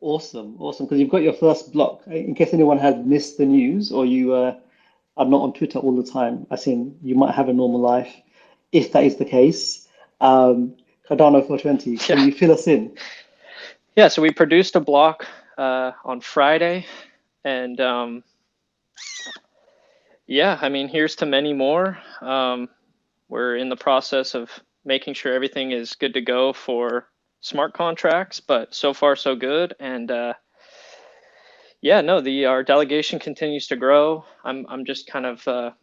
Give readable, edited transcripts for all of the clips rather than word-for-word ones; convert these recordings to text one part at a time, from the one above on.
Awesome, awesome. Because you've got your first block. In case anyone has missed the news or you are not on Twitter all the time, I think you might have a normal life. If that is the case, um, Cardano 420, can Yeah. you fill us in? Yeah. So we produced a block on Friday, and yeah, I mean, here's to many more. We're in the process of making sure everything is good to go for smart contracts, but so far so good. And yeah, no, the our delegation continues to grow. I'm just kind of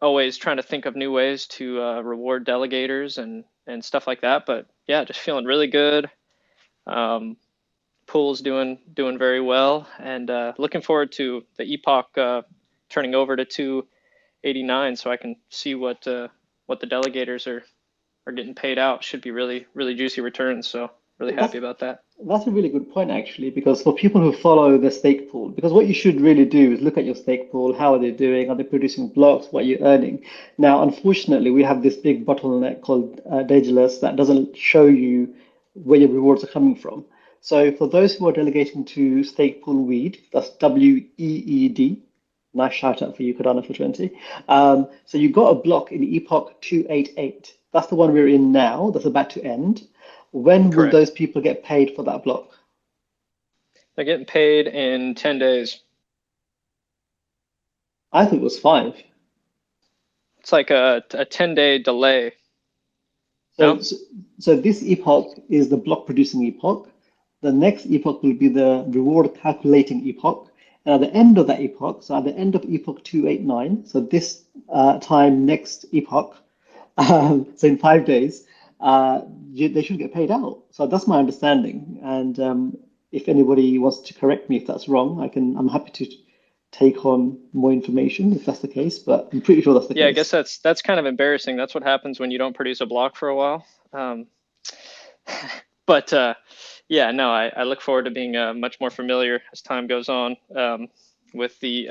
always trying to think of new ways to reward delegators and stuff like that. But yeah, just feeling really good. Um, Pool's doing very well, and looking forward to the Epoch turning over to 289, so I can see what the delegators are getting paid out. Should be really juicy returns. So really That's happy about that. that's a really good point actually, because for people who follow the stake pool, because what you should really do is look at your stake pool, how are they doing? Are they producing blocks? What are you earning? Now, unfortunately, we have this big bottleneck called Daedalus that doesn't show you where your rewards are coming from. So for those who are delegating to stake pool weed, that's WEED. Nice shout out for you, Cardano for 20. So you got a block in Epoch 288. That's the one we're in now. That's about to end. When will Correct. those people get paid for that block? They're getting paid in 10 days. I think it was 5. It's like a 10-day delay. So, No? so, so this epoch is the block producing epoch. The next epoch will be the reward calculating epoch. And at the end of that epoch, so at the end of epoch 289, so this time next epoch, so in 5 days, uh, they should get paid out. So that's my understanding. And if anybody wants to correct me if that's wrong, I'm happy to take on more information if that's the case, but I'm pretty sure that's the Yeah, I guess case. that's kind of embarrassing. That's what happens when you don't produce a block for a while. Um, but yeah, no, I look forward to being much more familiar as time goes on with the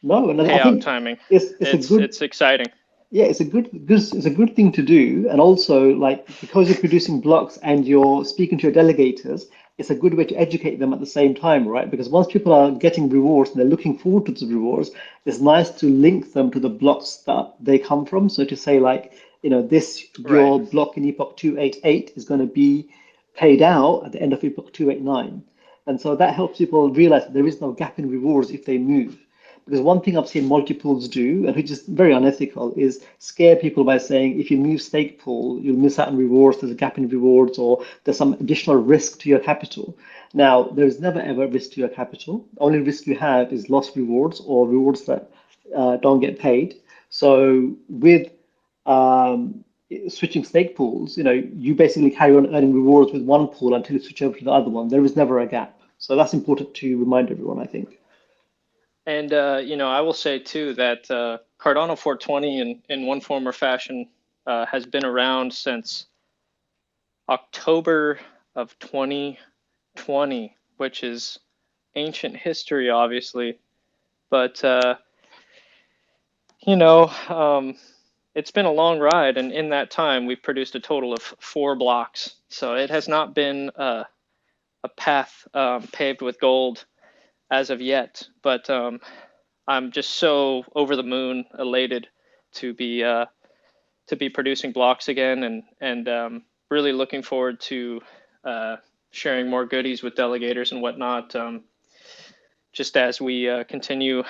No, and I payout think timing. it's a good It's exciting. yeah, it's a good thing to do, and also like because you're producing blocks and you're speaking to your delegators, it's a good way to educate them at the same time, right? Because once people are getting rewards and they're looking forward to the rewards, it's nice to link them to the blocks that they come from. So to say like, this Right. your block in Epoch 288 is going to be paid out at the end of Epoch 289. And so that helps people realize that there is no gap in rewards if they move. Because one thing I've seen multiples do, and which is very unethical, is scare people by saying if you move stake pool, you'll miss out on rewards, there's a gap in rewards, or there's some additional risk to your capital. Now, there's never ever risk to your capital. The only risk you have is lost rewards or rewards that don't get paid. So with um, switching stake pools, you basically carry on earning rewards with one pool until you switch over to the other one. There is never a gap. So that's important to remind everyone, I think. And I will say too that Cardano 420 in one form or fashion has been around since October of 2020, which is ancient history, obviously. But you know, um, it's been a long ride, and in that time, we've produced a total of 4 blocks. So it has not been a path paved with gold as of yet. But I'm just so over the moon, elated to be uh, to be producing blocks again, and really looking forward to uh, sharing more goodies with delegators and whatnot. Just as we continue,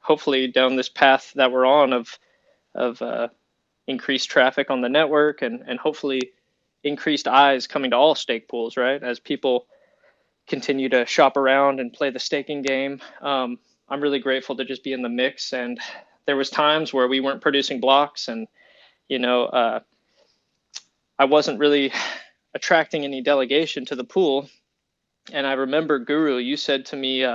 hopefully down this path that we're on of increased traffic on the network and hopefully increased eyes coming to all stake pools, right? As people continue to shop around and play the staking game. I'm really grateful to just be in the mix. And there was times where we weren't producing blocks, and you know, I wasn't really attracting any delegation to the pool. And I remember, Guru, you said to me,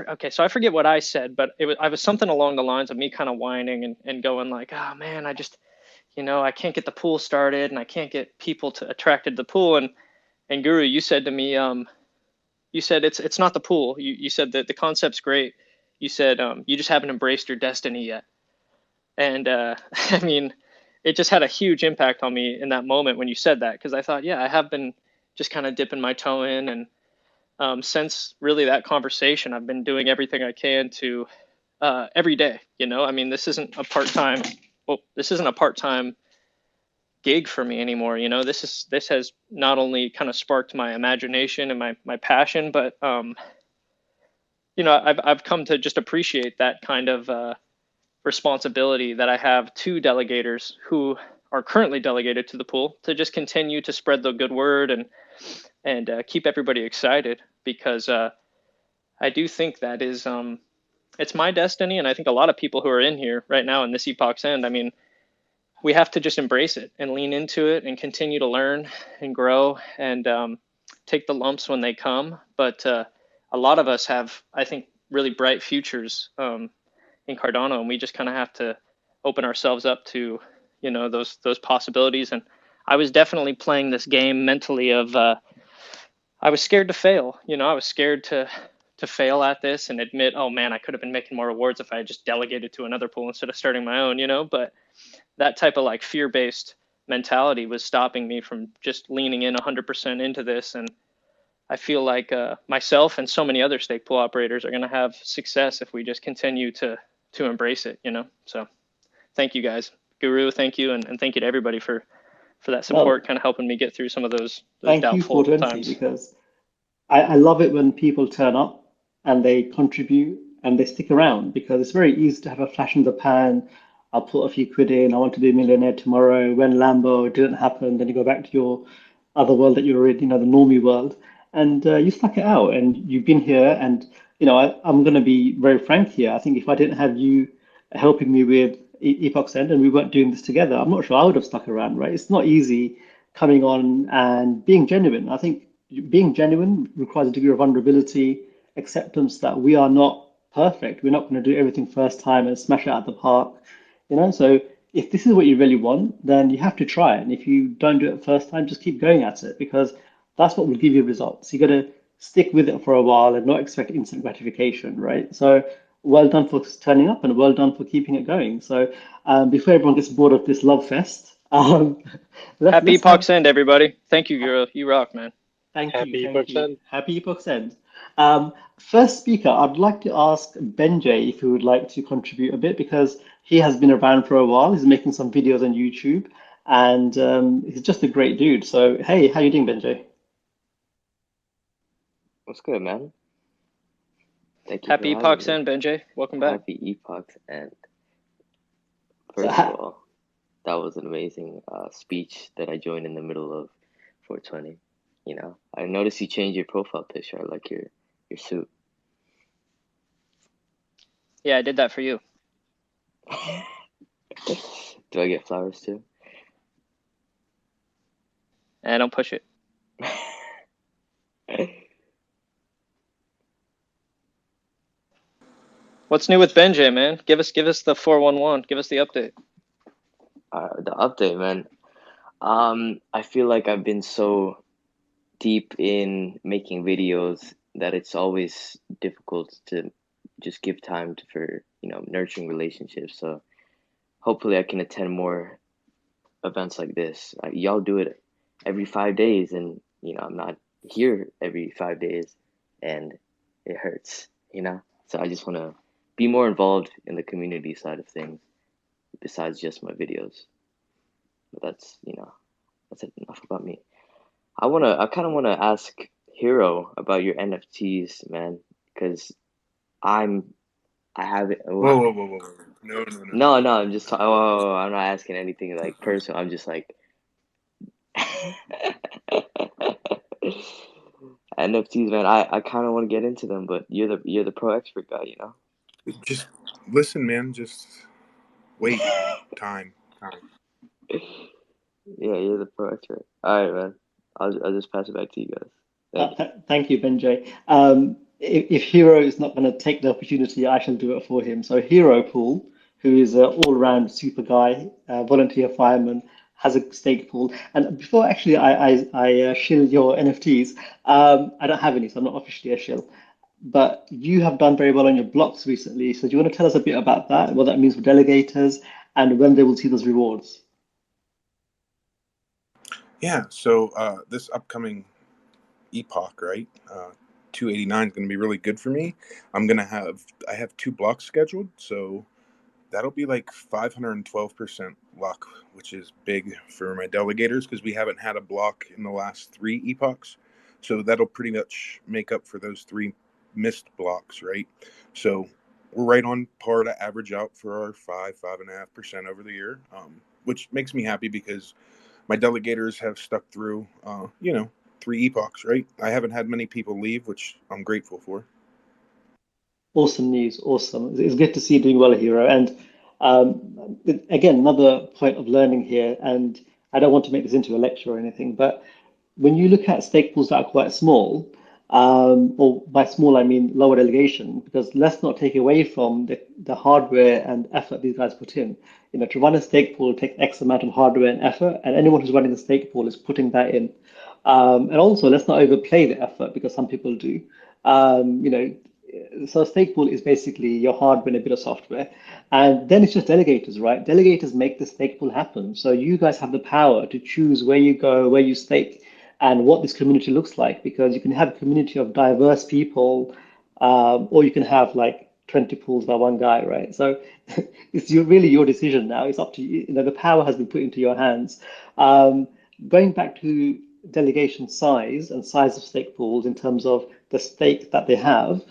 okay, so I forget what I said, but I was something along the lines of me kind of whining and going like, oh man, I just, I can't get the pool started and I can't get people to attracted to the pool. And Guru, you said to me, you said it's not the pool. You said that the concept's great. You said you just haven't embraced your destiny yet. And I mean, it just had a huge impact on me in that moment when you said that, because I thought, yeah, I have been just kind of dipping my toe in. And since really that conversation, I've been doing everything I can to every day. I mean, this isn't a part-time. Well, this isn't a part-time gig for me anymore. This has not only kind of sparked my imagination and my passion, but I've come to just appreciate that kind of responsibility that I have to delegators who are currently delegated to the pool, to just continue to spread the good word and keep everybody excited, because I do think that is it's my destiny, and I think a lot of people who are in here right now in this Epoch's End, I mean, we have to just embrace it and lean into it and continue to learn and grow and take the lumps when they come. But a lot of us have, I think, really bright futures in Cardano, and we just kind of have to open ourselves up to, those possibilities. And I was definitely playing this game mentally of I was scared to fail. I was scared to fail at this and admit, oh man, I could have been making more rewards if I had just delegated to another pool instead of starting my own. But that type of like fear-based mentality was stopping me from just leaning in 100% into this. And I feel like myself and so many other stake pool operators are going to have success if we just continue to embrace it. So thank you guys, Guru. Thank you, and thank you to everybody for that Well, support, kind of helping me get through some of those thank you, doubtful 420, times. because I love it when people turn up and they contribute and they stick around, because it's very easy to have a flash in the pan. I'll put a few quid in. I want to be a millionaire tomorrow. When Lambo didn't happen, then you go back to your other world that you're in, the normie world, and you stuck it out and you've been here. And I'm going to be very frank here. I think if I didn't have you helping me with Epoch's End and we weren't doing this together, I'm not sure I would have stuck around, right? It's not easy coming on and being genuine. I think being genuine requires a degree of vulnerability, acceptance that we are not perfect. We're not going to do everything first time and smash it out of the park. So if this is what you really want, then you have to try it. And if you don't do it first time, just keep going at it, because that's what will give you results. You got to stick with it for a while and not expect instant gratification, right? So well done for turning up and well done for keeping it going. So before everyone gets bored of this love fest, Happy let's have. Epoch's End, everybody. Thank you, Guru. You rock, man. Thank you, Happy thank you. percent. Happy Epoch's End. First speaker, I'd like to ask Benjay if he would like to contribute a bit, because he has been around for a while. He's making some videos on YouTube, and he's just a great dude. So, hey, how you doing, Benjay? What's good, man? Thank you for Happy having Epoch's me. End, Benjay. Welcome back. Happy Epoch's End. So, First of all, that was an amazing speech that I joined in the middle of 420. I noticed you changed your profile picture. I like your suit. Yeah, I did that for you. Do I get flowers too? And don't push it. What's new with Benjay, man? Give us the 411. Give us the update. The update, man. I feel like I've been so deep in making videos that it's always difficult to just give time for nurturing relationships. So hopefully I can attend more events like this. Y'all do it every 5 days, and I'm not here every 5 days, and it hurts. So I just want to be more involved in the community side of things besides just my videos. But that's enough about me. I kind of want to ask Hero about your NFTs, man, because I'm I have it. Whoa, whoa, whoa, whoa, whoa. No, no, no, no. No, I'm just oh, I'm not asking anything like personal. I'm just like NFTs, man. I kind of want to get into them, but you're the pro expert guy. Just listen, man. Just wait. Time. Yeah, you're the pro expert. All right, man. I'll just pass it back to you guys. Thank you. Thank you, Benjay. If Hero is not going to take the opportunity, I shall do it for him. So, Hero Pool, who is an all-round super guy, volunteer fireman, has a stake pool. And before actually I shill your NFTs, I don't have any, so I'm not officially a shill. But you have done very well on your blocks recently. So, do you want to tell us a bit about that, what that means for delegators, and when they will see those rewards? Yeah. So this upcoming epoch, right? 289 is going to be really good for me. I have 2 blocks scheduled, so that'll be like 512% luck, which is big for my delegators because we haven't had a block in the last 3 epochs. So that'll pretty much make up for those 3 missed blocks, right? So we're right on par to average out for our 5.5% over the year, which makes me happy because my delegators have stuck through, 3 epochs, right? I haven't had many people leave, which I'm grateful for. Awesome news. Awesome. It's good to see you doing well, Hero. And again, another point of learning here. And I don't want to make this into a lecture or anything, but when you look at stake pools that are quite small, or by small I mean lower delegation, because let's not take away from the hardware and effort these guys put in. To run a stake pool takes X amount of hardware and effort, and anyone who's running a stake pool is putting that in. And also, let's not overplay the effort because some people do. Um, you know, so a stake pool is basically your hardware and a bit of software. And then it's just delegators, right? Delegators make the stake pool happen. So you guys have the power to choose where you go, where you stake, and what this community looks like, because you can have a community of diverse people, or you can have like 20 pools by one guy, right? So it's really your decision now. It's up to you. The power has been put into your hands. Um, Going back to delegation size and size of stake pools in terms of the stake that they have,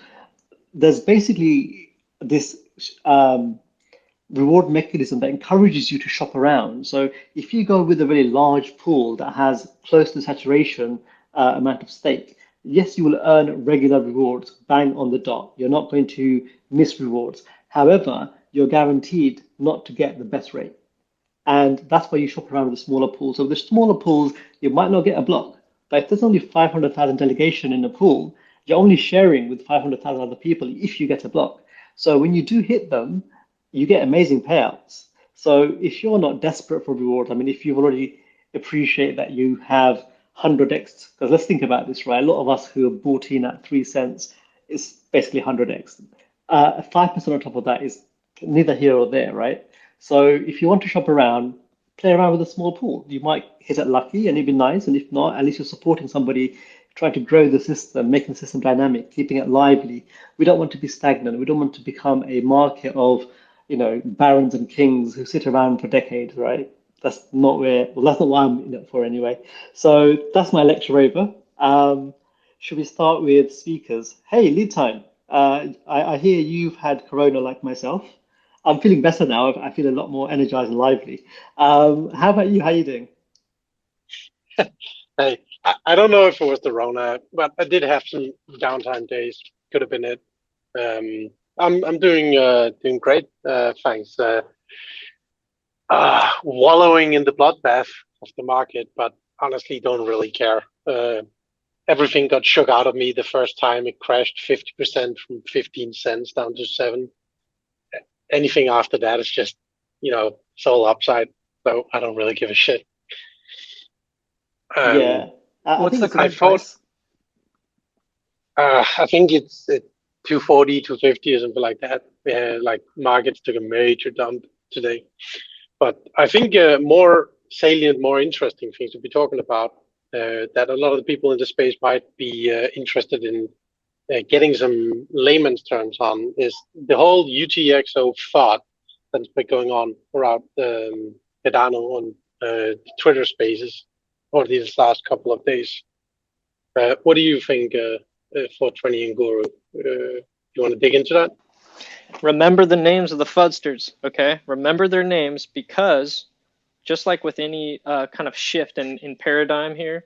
there's basically this um, reward mechanism that encourages you to shop around. So if you go with a very large pool that has close to saturation amount of stake, yes, you will earn regular rewards, bang on the dot. You're not going to miss rewards. However, you're guaranteed not to get the best rate. And that's why you shop around with the smaller pools. So with the smaller pools, you might not get a block. But if there's only 500,000 delegation in a pool, you're only sharing with 500,000 other people if you get a block. So when you do hit them, you get amazing payouts. So if you're not desperate for reward, I mean, if you've already appreciate that you have 100x, because let's think about this, right? A lot of us who have bought in at 3 cents is basically 100x. 5% on top of that is neither here or there, right? So if you want to shop around, play around with a small pool. You might hit it lucky and it'd be nice. And if not, at least you're supporting somebody trying to grow the system, making the system dynamic, keeping it lively. We don't want to be stagnant. We don't want to become a market of, barons and kings who sit around for decades, right? That's not what I'm in it for anyway. So that's my lecture over. Should we start with speakers? Hey, lead time. I hear you've had corona like myself. I'm feeling better now. I feel a lot more energized and lively. How about you? How you doing? Hey, I don't know if it was the Rona, but I did have some downtime days. Could have been it. I'm doing great. Thanks. Wallowing in the bloodbath of the market, but honestly, don't really care. Everything got shook out of me the first time. It crashed 50% from 15 cents down to 7. Anything after that is just, it's all upside. So I don't really give a shit. Yeah, I What's think the it's a current I thought, price? I think it's at 240, 250 or something like that. Like markets took a major dump today. But I think more salient, more interesting things to be talking about that a lot of the people in the space might be interested in getting some layman's terms on is the whole UTXO thought that's been going on around Cardano on Twitter Spaces over these last couple of days. What do you think for 20 and Guru? You want to dig into that? Remember the names of the fudsters, okay? Remember their names, because just like with any kind of shift in paradigm here,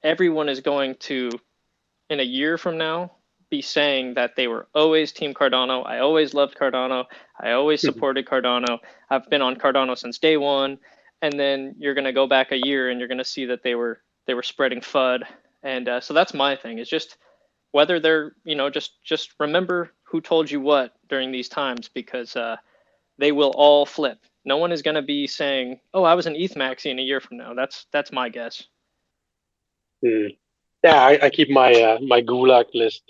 everyone is going to, in a year from now, be saying that they were always Team Cardano. I always loved Cardano. I always supported Cardano. I've been on Cardano since day one. And then you're going to go back a year and you're going to see that they were spreading FUD. And so that's my thing. It's just whether they're, just remember who told you what during these times, because they will all flip. No one is going to be saying, "Oh, I was an ETH maxi in a year from now." That's my guess. Yeah, I keep my my gulag list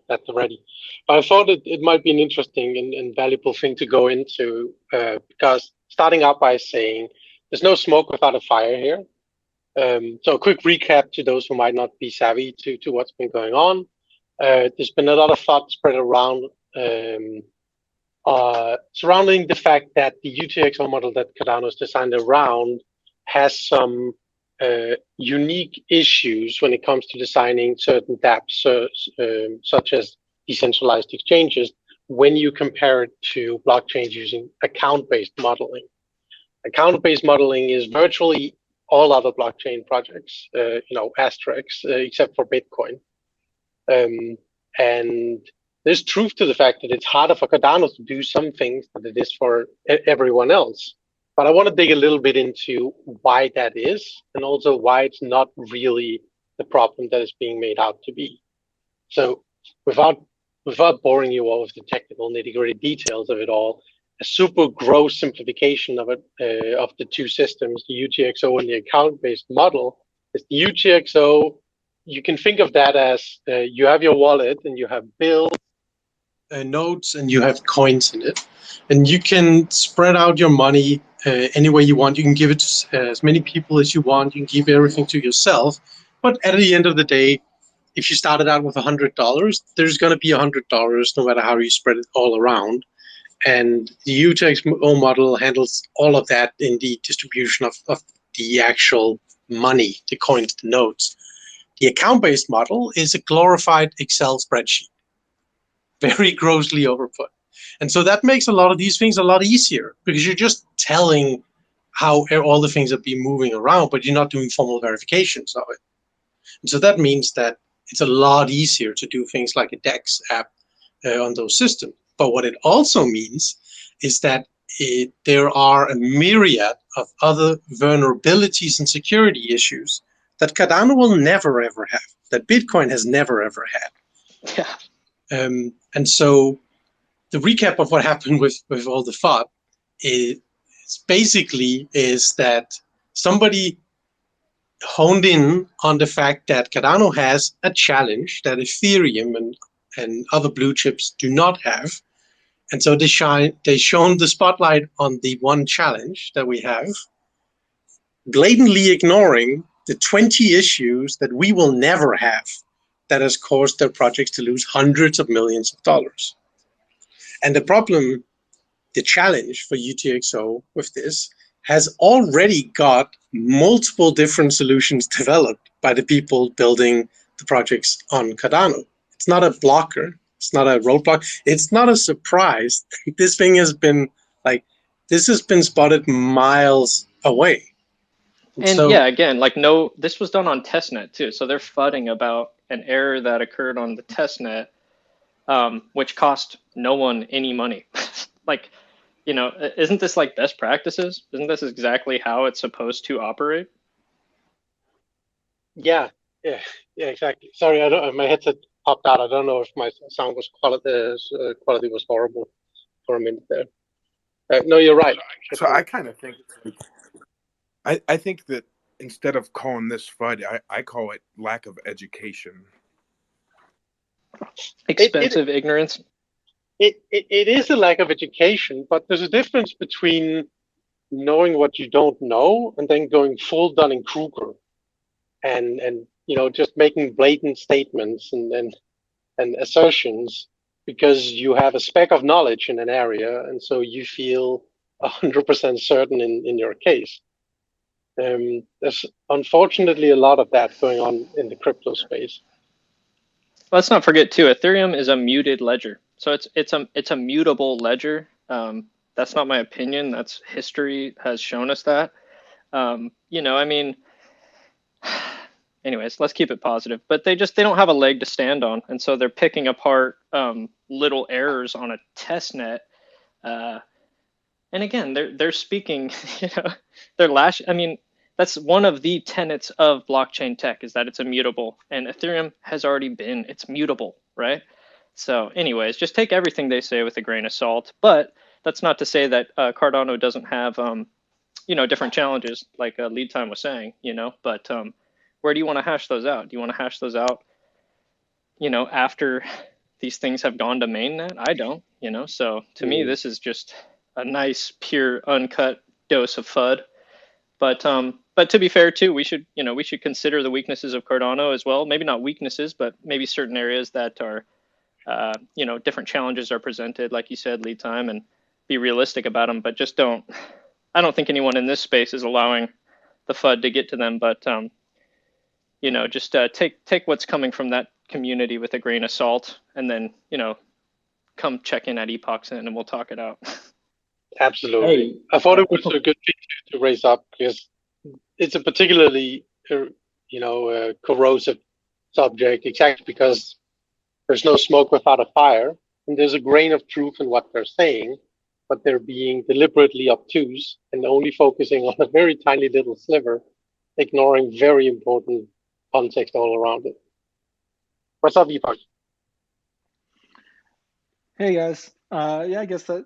at the ready. But I thought it might be an interesting and valuable thing to go into because starting out by saying there's no smoke without a fire here. So a quick recap to those who might not be savvy to what's been going on. There's been a lot of thought spread around surrounding the fact that the UTXO model that Cardano is designed around has some unique issues when it comes to designing certain dApps, such as decentralized exchanges, when you compare it to blockchains using account-based modeling. Account-based modeling is virtually all other blockchain projects, asterisks, except for Bitcoin. And there's truth to the fact that it's harder for Cardano to do some things than it is for everyone else. But I want to dig a little bit into why that is, and also why it's not really the problem that is being made out to be. So without boring you all with the technical nitty-gritty details of it all, a super gross simplification of it, of the two systems, the UTXO and the account-based model, is the UTXO. You can think of that as you have your wallet and you have bills, notes, and you have coins in it, and you can spread out your money any way you want. You can give it to as many people as you want. You can give everything to yourself, but at the end of the day, if you started out with $100, there's going to be $100 no matter how you spread it all around. And the UTXO model handles all of that in the distribution of the actual money, the coins, the notes. The account-based model is a glorified Excel spreadsheet, very grossly overput. And so that makes a lot of these things a lot easier, because you're just telling how all the things are being moving around, but you're not doing formal verifications of it. And so that means that it's a lot easier to do things like a DEX app on those systems. But what it also means is that there are a myriad of other vulnerabilities and security issues that Cardano will never, ever have, that Bitcoin has never, ever had. Yeah. And so the recap of what happened with all the FOD is basically that somebody honed in on the fact that Cardano has a challenge that Ethereum and other blue chips do not have. And so they shone the spotlight on the one challenge that we have, blatantly ignoring the 20 issues that we will never have that has caused their projects to lose hundreds of millions of dollars. And the problem, the challenge for UTXO with this, has already got multiple different solutions developed by the people building the projects on Cardano. It's not a blocker. It's not a roadblock. It's not a surprise. This thing has been spotted miles away. And so, yeah, again, this was done on testnet too. So they're fudding about an error that occurred on the testnet, which cost no one any money. Isn't this like best practices? Isn't this exactly how it's supposed to operate? Yeah, exactly. Sorry, my headset popped out. I don't know if my sound was quality was horrible for a minute there. No, you're right. So I kind of think, I think that instead of calling this FUD, I call it lack of education. Expensive ignorance. It is a lack of education, but there's a difference between knowing what you don't know and then going full Dunning-Kruger and just making blatant statements and assertions because you have a speck of knowledge in an area, and so you feel 100% certain in your case. There's unfortunately a lot of that going on in the crypto space. Let's not forget too, Ethereum is a muted ledger, so it's a mutable ledger. That's not my opinion. That's history has shown us that. Anyways, let's keep it positive. But they don't have a leg to stand on, and so they're picking apart little errors on a test net. And again, they're speaking, that's one of the tenets of blockchain tech, is that it's immutable, and Ethereum has already been, it's mutable, right? So anyways, just take everything they say with a grain of salt. But that's not to say that Cardano doesn't have, different challenges, like Lead Time was saying, but where do you want to hash those out? Do you want to hash those out, after these things have gone to mainnet? I don't, so to me, this is just a nice, pure, uncut dose of FUD. But but to be fair too, we should consider the weaknesses of Cardano as well. Maybe not weaknesses, but maybe certain areas that are, different challenges are presented, like you said, lead time, and be realistic about them. But just I don't think anyone in this space is allowing the FUD to get to them. But just take what's coming from that community with a grain of salt, and then come check in at Epochs End and we'll talk it out. Absolutely. Hey, I thought it was a good thing to raise up because it's a particularly, corrosive subject, exactly because there's no smoke without a fire, and there's a grain of truth in what they're saying, but they're being deliberately obtuse and only focusing on a very tiny little sliver, ignoring very important context all around it. What's up, Epoch? Hey guys, yeah, I guess that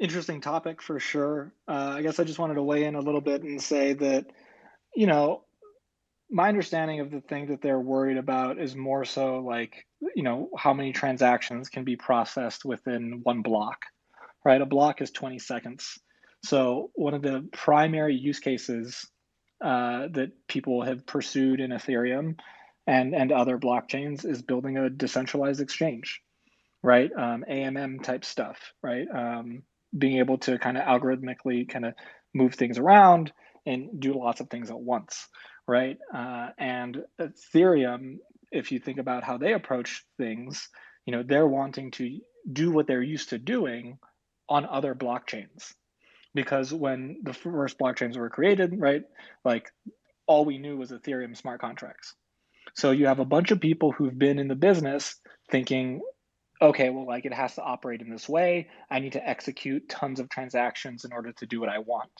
interesting topic for sure. I guess I just wanted to weigh in a little bit and say that, my understanding of the thing that they're worried about is more so like, how many transactions can be processed within one block, right? A block is 20 seconds. So one of the primary use cases that people have pursued in Ethereum and other blockchains is building a decentralized exchange, right? AMM type stuff, right? Being able to kind of algorithmically kind of move things around and do lots of things at once, right? And Ethereum, if you think about how they approach things, they're wanting to do what they're used to doing on other blockchains. Because when the first blockchains were created, right, like all we knew was Ethereum smart contracts. So you have a bunch of people who've been in the business thinking, okay, well, like it has to operate in this way. I need to execute tons of transactions in order to do what I want.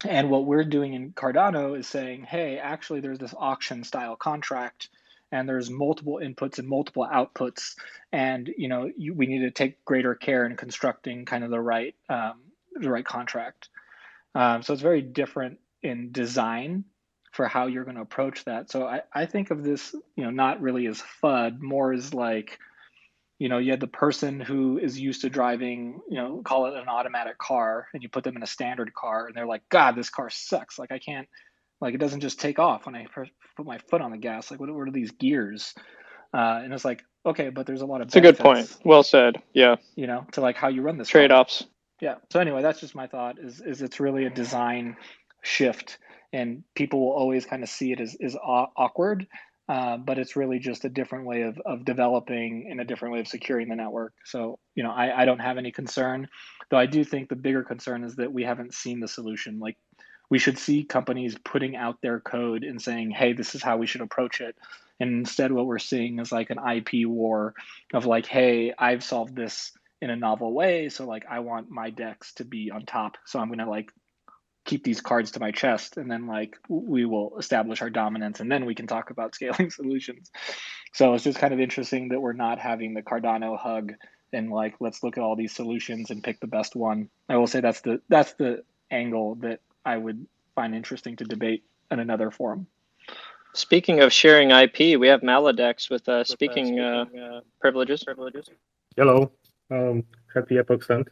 And what we're doing in Cardano is saying, hey, actually, there's this auction style contract, and there's multiple inputs and multiple outputs, and we need to take greater care in constructing kind of the right contract. So it's very different in design for how you're going to approach that. So I think of this, not really as FUD, more as like, you had the person who is used to driving, call it an automatic car, and you put them in a standard car and they're like, God, this car sucks. Like I can't, like it doesn't just take off when I put my foot on the gas. Like what are these gears? And it's like, okay, but there's a lot of It's a good point. Well said. Yeah. To like how you run this trade-offs. Yeah. So anyway, that's just my thought is it's really a design shift, and people will always kind of see it as awkward. But it's really just a different way of developing and a different way of securing the network. So, I don't have any concern, though I do think the bigger concern is that we haven't seen the solution. Like we should see companies putting out their code and saying, hey, this is how we should approach it. And instead what we're seeing is like an IP war of like, hey, I've solved this in a novel way. So like I want my DEX to be on top. So I'm going to like keep these cards to my chest, and then like we will establish our dominance, and then we can talk about scaling solutions. So it's just kind of interesting that we're not having the Cardano hug and like let's look at all these solutions and pick the best one. I will say that's the angle that I would find interesting to debate in another forum. Speaking of sharing IP, we have Maladex with speaking privileges. Hello, happy Enochs End.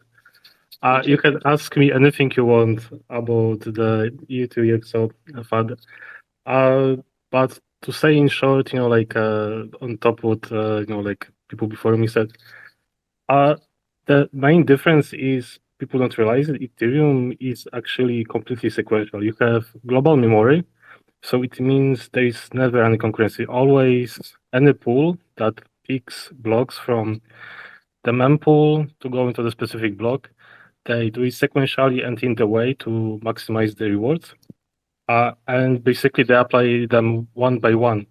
You can ask me anything you want about the U2XO FUD. But to say in short, on top of what like people before me said, the main difference is people don't realize that Ethereum is actually completely sequential. You have global memory, so it means there is never any concurrency. Always any pool that picks blocks from the mempool to go into the specific block. They do it sequentially and in the way to maximize the rewards. And basically they apply them one by one.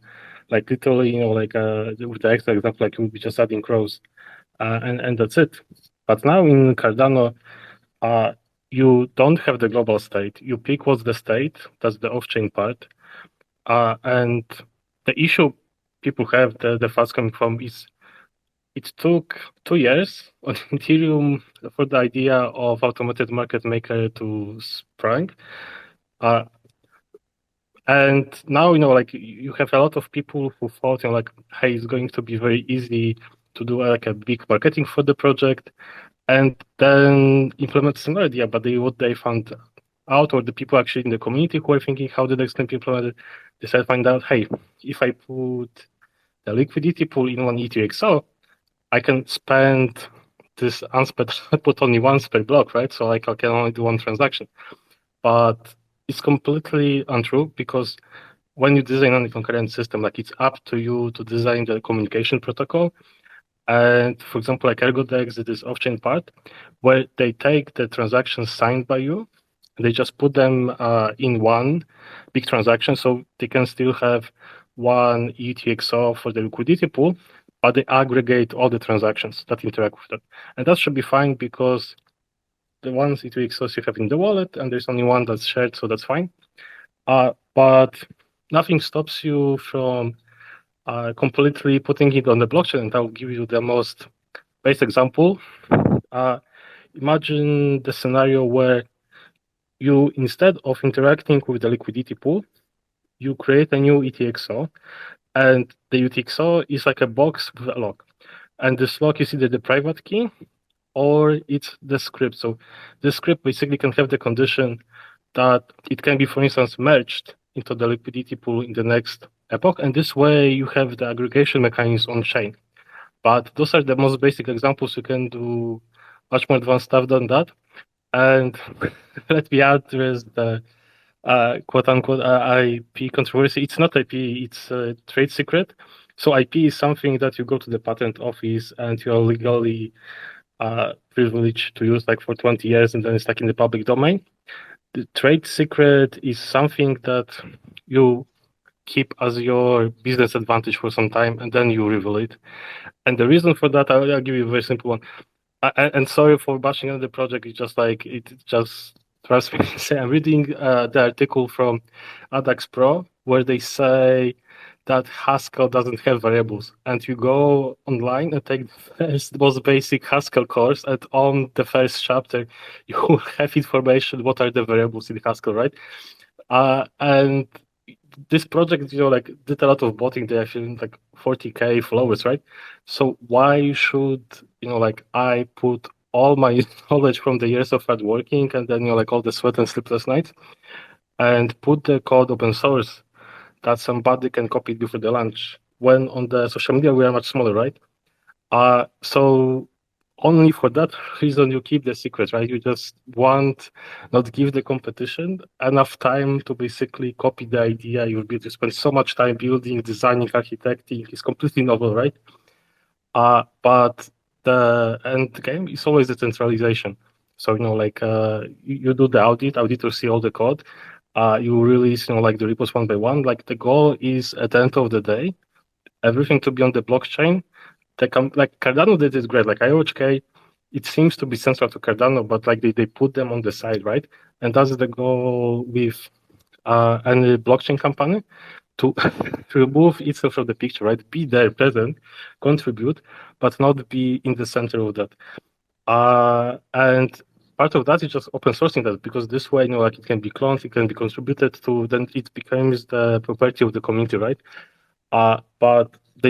Like literally, with the extra example, like you'll be just adding rows. And that's it. But now in Cardano, you don't have the global state. You pick what's the state, that's the off-chain part. And the issue people have, the fuss coming from is it took 2 years on Ethereum for the idea of automated market maker to spring. And now, you have a lot of people who thought, hey, it's going to be very easy to do like a big marketing for the project and then implement similar idea. But what they found out, or the people actually in the community who are thinking how the DEX can be implemented, they start find out, hey, if I put the liquidity pool in one ETXO, I can spend this unspent output only once per block, right? So like I can only do one transaction. But it's completely untrue, because when you design any concurrent system, like it's up to you to design the communication protocol. And for example, like ErgoDex, it is off-chain part, where they take the transactions signed by you, and they just put them in one big transaction, so they can still have one ETXO for the liquidity pool, but they aggregate all the transactions that interact with that. And that should be fine, because the ones ETXOs you have in the wallet, and there's only one that's shared, so that's fine. But nothing stops you from completely putting it on the blockchain, and I'll give you the most basic example. Imagine the scenario where you, instead of interacting with the liquidity pool, you create a new ETXO, and the UTXO is like a box with a lock. And this lock is either the private key or it's the script. So the script basically can have the condition that it can be, for instance, merged into the liquidity pool in the next epoch. And this way you have the aggregation mechanism on chain. But those are the most basic examples. You can do much more advanced stuff than that. And let me address the quote unquote IP controversy. It's not IP, it's a trade secret. So IP is something that you go to the patent office and you're legally privileged to use like for 20 years, and then it's like in the public domain. The trade secret is something that you keep as your business advantage for some time, and then you reveal it. And the reason for that, I'll give you a very simple one. And sorry for bashing on the project. It's just like it just trust me. Say I'm reading the article from ADAX Pro where they say that Haskell doesn't have variables, and you go online and take the first most basic Haskell course, and on the first chapter you have information what are the variables in Haskell, right? And this project, like did a lot of botting. They actually like 40K followers, right? So why should like I put all my knowledge from the years of hard working and then like all the sweat and sleepless nights and put the code open source that somebody can copy it before the launch, when on the social media we are much smaller, right? So only for that reason you keep the secret, right? You just want not give the competition enough time to basically copy the idea you'll be to spend so much time building, designing, architecting. It's completely novel, right? But the end game is always the centralization. So like you do the auditors see all the code, you release like the repos one by one. Like the goal is at the end of the day, everything to be on the blockchain. Like Cardano did it great. Like IOHK, it seems to be central to Cardano, but like they put them on the side, right? And that's the goal with any blockchain company, to remove itself from the picture, right? Be there, present, contribute, but not be in the center of that. And part of that is just open sourcing that, because this way, like it can be cloned, it can be contributed to, then it becomes the property of the community, right? But the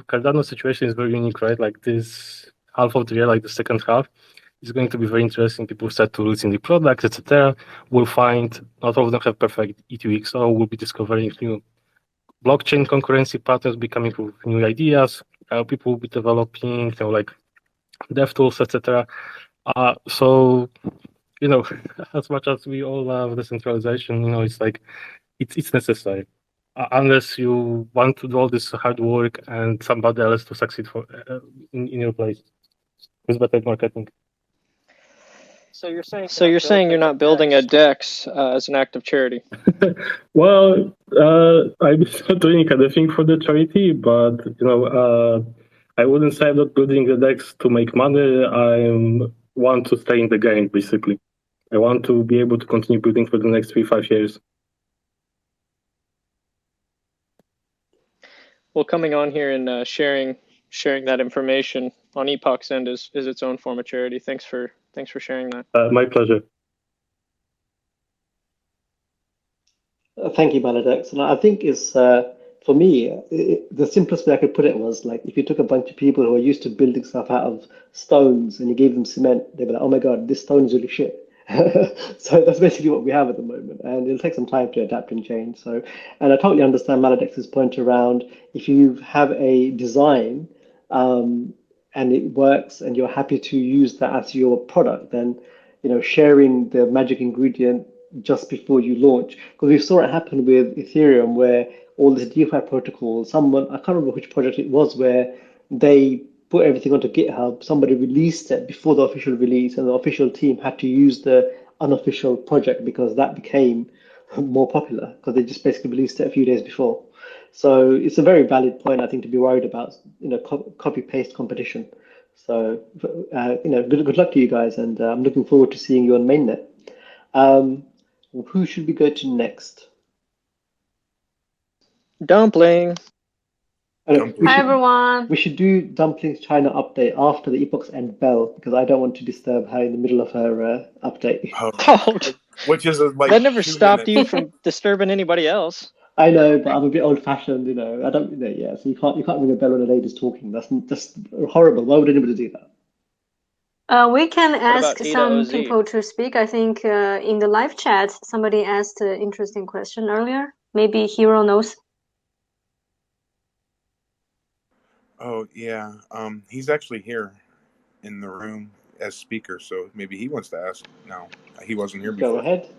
Cardano situation is very unique, right? Like this half of the year, like the second half, is going to be very interesting. People start to release new products, etc. We'll find not all of them have perfect E2XO. We'll be discovering new blockchain concurrency patterns, becoming with new ideas. People will be developing, like dev tools, etc. So, as much as we all love decentralization, it's like it's necessary. Unless you want to do all this hard work and somebody else to succeed in your place with better marketing. So you're saying you're not building a DEX as an act of charity? Well, I'm not doing anything for the charity, but I wouldn't say I'm not building the DEX to make money. I want to stay in the game, basically. I want to be able to continue building for the next 3-5 years. Well, coming on here and sharing that information on Enochs End is its own form of charity. Thanks for sharing that. My pleasure. Thank you, Maladex. And I think it's for me, the simplest way I could put it was like if you took a bunch of people who are used to building stuff out of stones and you gave them cement, they'd be like, "Oh my God, this stone is really shit." So that's basically what we have at the moment, and it'll take some time to adapt and change. So, and I totally understand Maladex's point around if you have a design um, and it works, and you're happy to use that as your product, then sharing the magic ingredient just before you launch, because we saw it happen with Ethereum, where all this DeFi protocol, someone I can't remember which project it was, where they put everything onto GitHub. Somebody released it before the official release, and the official team had to use the unofficial project because that became more popular because they just basically released it a few days before. So it's a very valid point, I think, to be worried about, copy paste competition. So, good luck to you guys, and I'm looking forward to seeing you on mainnet. Um, who should we go to next? Dumpling. Oh, no, Dumpling. Hi everyone. we should do Dumpling's China update after the Epoch's End bell because I don't want to disturb her in the middle of her update. Oh, Oh, which is like that never 2 stopped you minutes. from disturbing anybody else. I know, but I'm a bit old-fashioned, I don't, yeah. So you can't ring a bell when a lady's talking. That's horrible. Why would anybody do that? We can What ask about Ada some OZ? people to speak. I think in the live chat, somebody asked an interesting question earlier. Maybe Hero knows. Oh yeah, he's actually here in the room as speaker, so maybe he wants to ask now. He wasn't here Go before. ahead.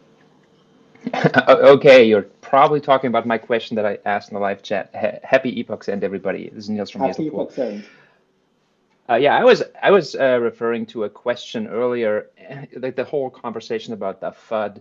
Okay, you're probably talking about my question that I asked in the live chat. Happy Epochs End, everybody. This is Niels from Happy Hazelpool. Epoch's End. Yeah, I was referring to a question earlier, like the whole conversation about the FUD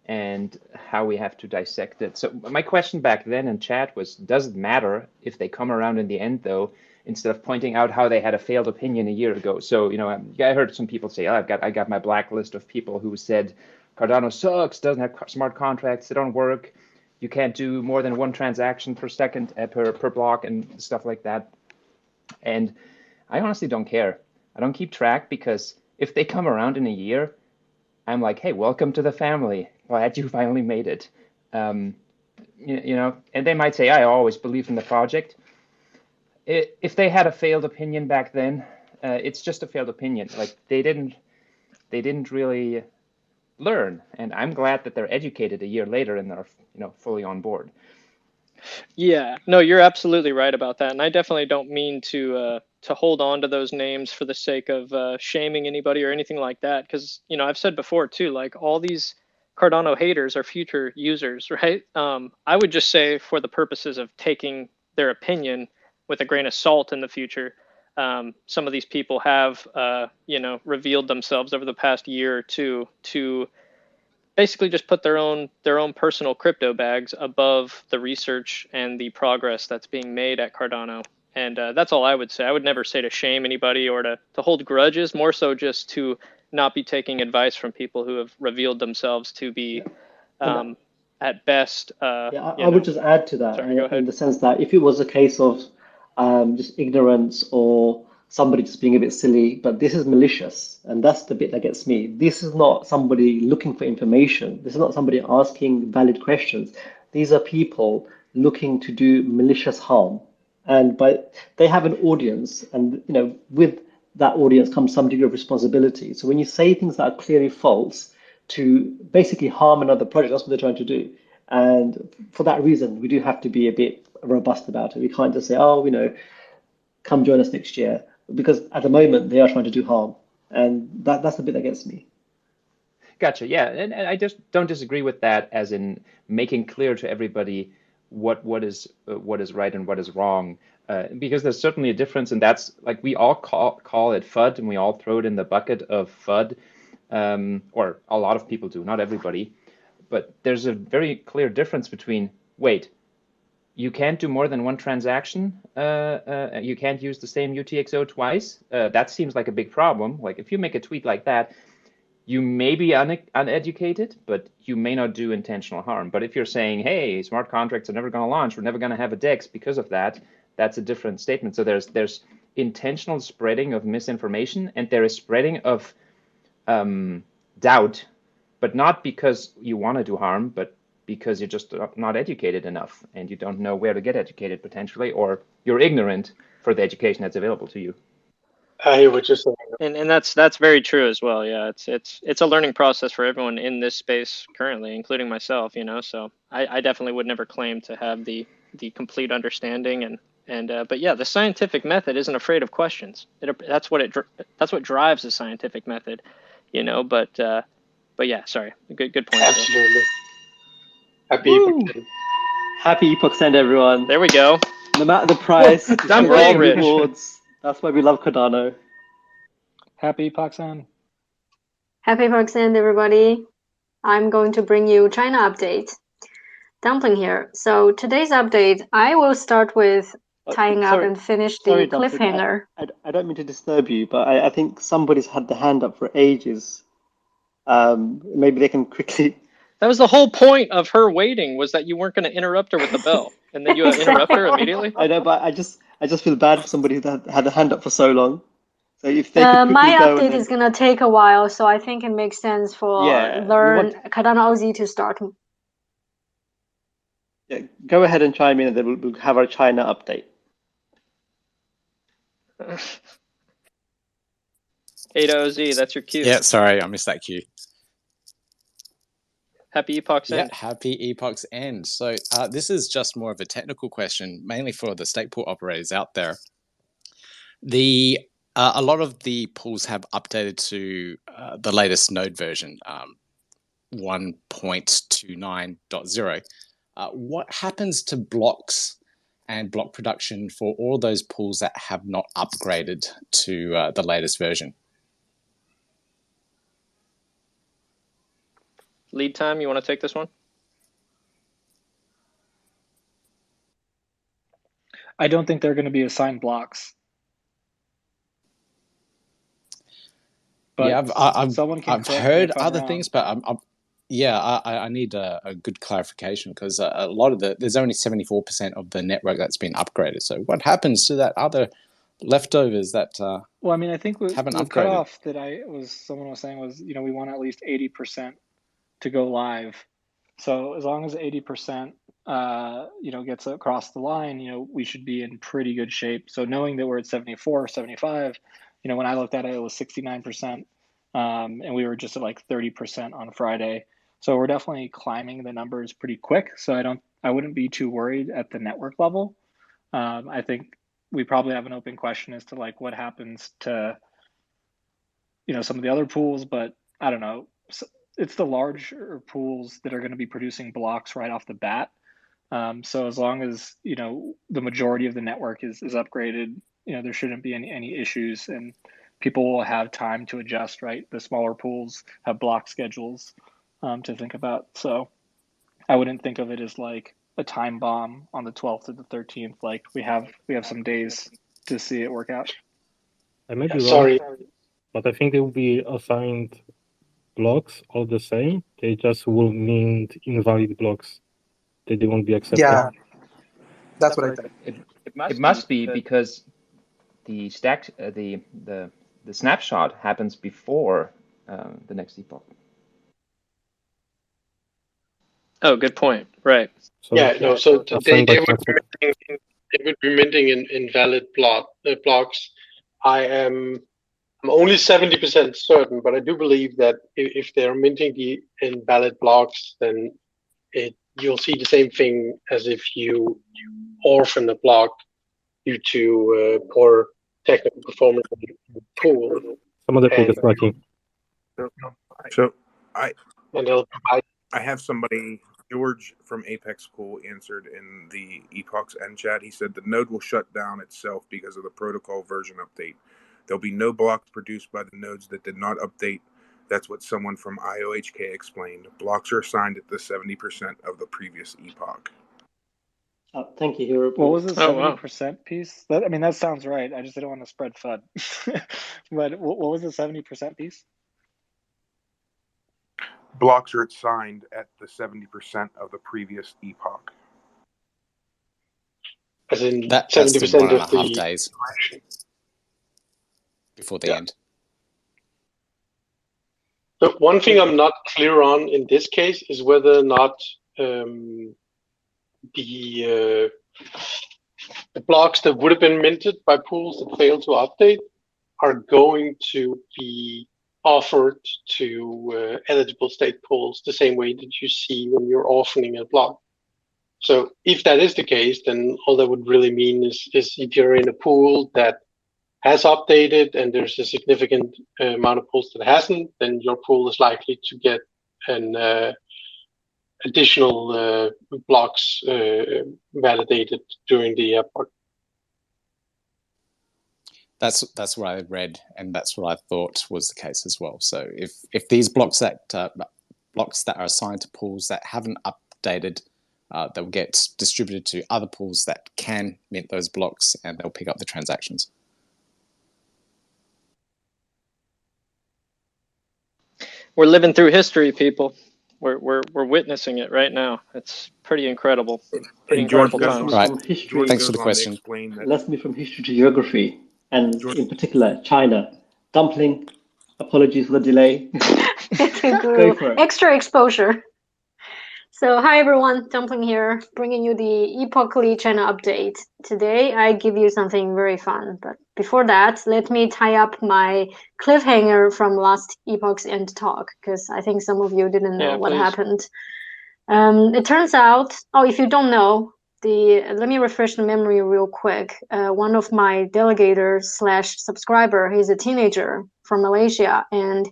and how we have to dissect it. So my question back then in chat was, does it matter if they come around in the end, though, instead of pointing out how they had a failed opinion a year ago? So, I heard some people say, oh, I got my blacklist of people who said Cardano sucks, doesn't have smart contracts, they don't work, you can't do more than one transaction per second per block and stuff like that. And I honestly don't care. I don't keep track because if they come around in a year, I'm like, hey, welcome to the family. Glad you finally made it. Um, and they might say, I always believed in the project. If they had a failed opinion back then, it's just a failed opinion. Like they didn't really learn. And I'm glad that they're educated a year later and they're, fully on board. Yeah, no, you're absolutely right about that, and I definitely don't mean to hold on to those names for the sake of shaming anybody or anything like that, because I've said before too, like all these Cardano haters are future users, right? I would just say for the purposes of taking their opinion with a grain of salt in the future, some of these people have revealed themselves over the past year or two to basically just put their own personal crypto bags above the research and the progress that's being made at Cardano. And that's all I would say. I would never say to shame anybody or to hold grudges, more so just to not be taking advice from people who have revealed themselves to be Yeah. And at best, yeah, I would just add to that sorry, go in ahead. the sense that if it was a case of just ignorance or somebody just being a bit silly, but this is malicious, and that's the bit that gets me. This is not somebody looking for information. This is not somebody asking valid questions. These are people looking to do malicious harm, and they have an audience, and with that audience comes some degree of responsibility. So when you say things that are clearly false to basically harm another project, that's what they're trying to do. And for that reason, we do have to be a bit robust about it. We can't just say, oh, come join us next year, because at the moment they are trying to do harm, and that's the bit that gets me. Gotcha. Yeah, and I just don't disagree with that, as in making clear to everybody what is right and what is wrong, because there's certainly a difference, and that's like we all call it FUD, and we all throw it in the bucket of FUD, or a lot of people do, not everybody, but there's a very clear difference between wait, you can't do more than one transaction, you can't use the same UTXO twice. That seems like a big problem. Like if you make a tweet like that, you may be uneducated, but you may not do intentional harm. But if you're saying, hey, smart contracts are never going to launch, we're never going to have a DEX because of that, that's a different statement. So there's intentional spreading of misinformation, and there is spreading of doubt, but not because you want to do harm, but because you're just not educated enough and you don't know where to get educated potentially, or you're ignorant for the education that's available to you. I hear what you're saying. And that's very true as well. Yeah, it's a learning process for everyone in this space currently, including myself. So I definitely would never claim to have the complete understanding and but yeah, the scientific method isn't afraid of questions. That's what drives the scientific method. But yeah, sorry, good point. Absolutely. Happy Woo! Epoch End. Happy Epochs End, everyone. There we go. No matter the price, it's I'm still all great rich. rewards. That's why we love Cardano. Happy Epochs End. Happy Epochs End, everybody. I'm going to bring you China update. Dumpling here. So today's update, I will start with tying up and finish the Dumpling, cliffhanger. I don't mean to disturb you, but I think somebody's had the hand up for ages. Maybe they can quickly. That was the whole point of her waiting, was that you weren't going to interrupt her with the bell, and then you interrupt her immediately. I know, but I just feel bad for somebody that had a hand up for so long. So if they could quickly my go update is gonna take a while, so I think it makes sense for Cardano OZ to start. Yeah, go ahead and chime in, and then we'll have our China update. 80Z, that's your cue. Yeah, sorry, I missed that cue. Happy Epochs End. Yeah, happy Epochs End. So this is just more of a technical question, mainly for the stake pool operators out there. A lot of the pools have updated to the latest node version, 1.29.0. What happens to blocks and block production for all those pools that have not upgraded to the latest version? Lead time, you want to take this one? I don't think they're going to be assigned blocks. But yeah, I've heard other wrong. things, but I need a good clarification, because a lot of there's only 74% of the network that's been upgraded. So what happens to that other leftovers that well, I mean, I think haven't the upgraded? cutoff that someone was saying was, we want at least 80% to go live. So as long as 80% gets across the line, we should be in pretty good shape. So knowing that we're at 74, 75, when I looked at it, it was 69%, and we were just at like 30% on Friday. So we're definitely climbing the numbers pretty quick. So I wouldn't be too worried at the network level. I think we probably have an open question as to like what happens to some of the other pools, but I don't know. It's the larger pools that are going to be producing blocks right off the bat. So as long as the majority of the network is upgraded, there shouldn't be any issues, and people will have time to adjust. Right, the smaller pools have block schedules to think about. So I wouldn't think of it as like a time bomb on the 12th or the 13th. Like we have some days to see it work out. I may be wrong, Sorry. but I think they will be assigned blocks all the same. They just will mean invalid blocks. They won't be accepted. Yeah, that's what I think. It must be because the stack, the snapshot happens before the next epoch. Oh, good point. Right. So they would be minting in invalid blocks. I'm only 70% certain, but I do believe that if they're minting the invalid blocks, then you'll see the same thing as if you orphan the block due to poor technical performance in the pool. Some of the pool is working. So I have somebody, George from Apex Pool, answered in the Epochs End chat. He said the node will shut down itself because of the protocol version update. There'll be no blocks produced by the nodes that did not update. That's what someone from IOHK explained. Blocks are assigned at the 70% of the previous epoch. Thank you, Hero. What was the 70% piece? That sounds right. I just didn't want to spread FUD. But what was the 70% piece? Blocks are assigned at the 70% of the previous epoch. As in that's 70% the of the 1.5 days before the end. The one thing I'm not clear on in this case is whether or not the blocks that would have been minted by pools that failed to update are going to be offered to eligible stake pools the same way that you see when you're orphaning a block. So if that is the case, then all that would really mean is if you're in a pool that has updated and there's a significant amount of pools that hasn't, then your pool is likely to get an additional blocks validated during the epoch. That's what I read, and that's what I thought was the case as well. So if these blocks that are assigned to pools that haven't updated, they'll get distributed to other pools that can mint those blocks, and they'll pick up the transactions. We're living through history, people. We're witnessing it right now. It's pretty incredible. Pretty incredible times. Right. History, Thanks for the question. Let's move from history to geography, and in particular, China. Dumpling, apologies for the delay. Go for it. Extra exposure. So hi everyone, Dumpling here, bringing you the Epochly China update. Today I give you something very fun, but before that, let me tie up my cliffhanger from last Epochs End talk, because I think some of you didn't know what happened. It turns out, if you don't know, let me refresh the memory real quick. One of my delegators/subscriber, he's a teenager from Malaysia, and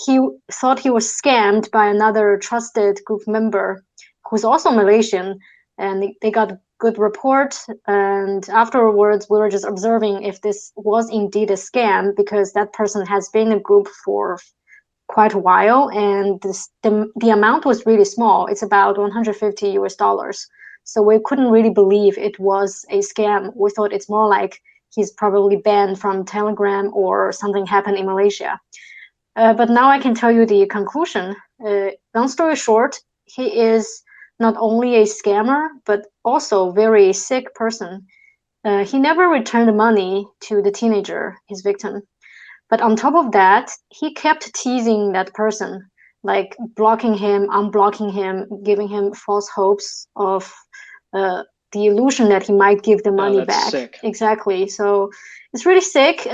he thought he was scammed by another trusted group member who's also Malaysian, and they got a good report. And afterwards, we were just observing if this was indeed a scam, because that person has been in a group for quite a while, and the amount was really small. It's about $150 US. So we couldn't really believe it was a scam. We thought it's more like he's probably banned from Telegram or something happened in Malaysia. But now I can tell you the conclusion. Long story short, he is not only a scammer, but also very sick person. He never returned the money to the teenager, his victim. But on top of that, he kept teasing that person, like blocking him, unblocking him, giving him false hopes of the illusion that he might give the money back. Sick. Exactly. So it's really sick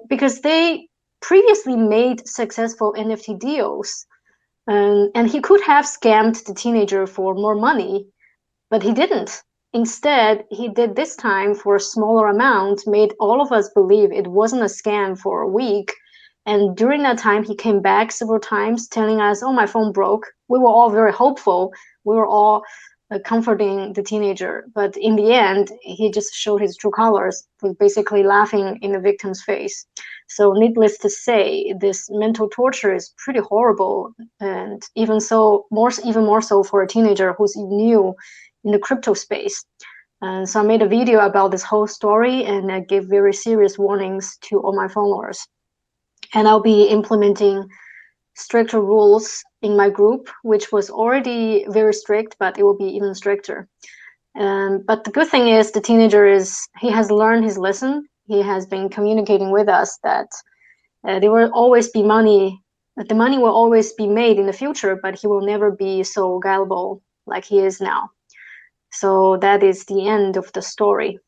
because they previously made successful NFT deals, and he could have scammed the teenager for more money, but he didn't. Instead, he did this time for a smaller amount, made all of us believe it wasn't a scam for a week. And during that time, he came back several times telling us, oh, my phone broke. We were all very hopeful. We were all comforting the teenager. But in the end, he just showed his true colors, basically laughing in the victim's face. So needless to say, this mental torture is pretty horrible. And even more so for a teenager who's new in the crypto space. So I made a video about this whole story, and I gave very serious warnings to all my followers. And I'll be implementing stricter rules in my group, which was already very strict, but it will be even stricter. But the good thing is the teenager he has learned his lesson. He has been communicating with us that there will always be money, that the money will always be made in the future, but he will never be so gullible like he is now. So that is the end of the story.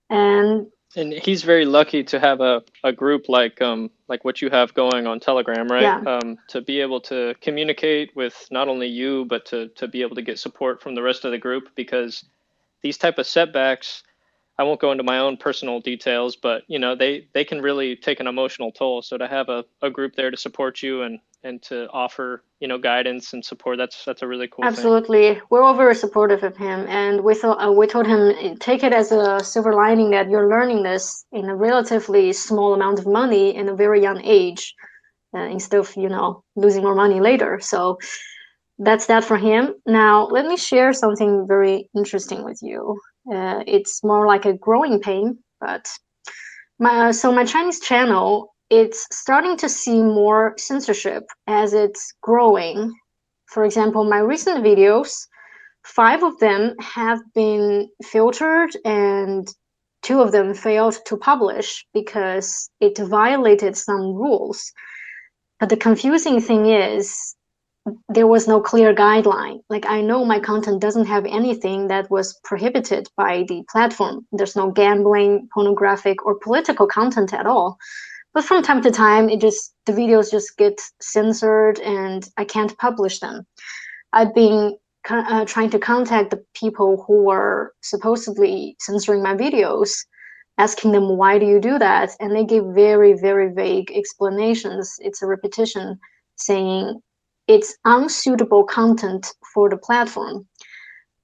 And he's very lucky to have a group like what you have going on Telegram, right? Yeah. To be able to communicate with not only you, but to be able to get support from the rest of the group, because these type of setbacks, I won't go into my own personal details, but they can really take an emotional toll. So to have a group there to support you and to offer guidance and support, that's a really cool thing. Absolutely. We're all very supportive of him, and we told him, take it as a silver lining that you're learning this in a relatively small amount of money in a very young age, instead of losing more money later. So that's that for him. Now let me share something very interesting with you. It's more like a growing pain, but my Chinese channel, it's starting to see more censorship as it's growing. For example, my recent videos, 5 of them have been filtered and 2 of them failed to publish because it violated some rules. But the confusing thing is, there was no clear guideline. Like, I know my content doesn't have anything that was prohibited by the platform. There's no gambling, pornographic, or political content at all. But from time to time, the videos just get censored and I can't publish them. I've been trying to contact the people who were supposedly censoring my videos, asking them, why do you do that? And they give very, very vague explanations. It's a repetition saying it's unsuitable content for the platform.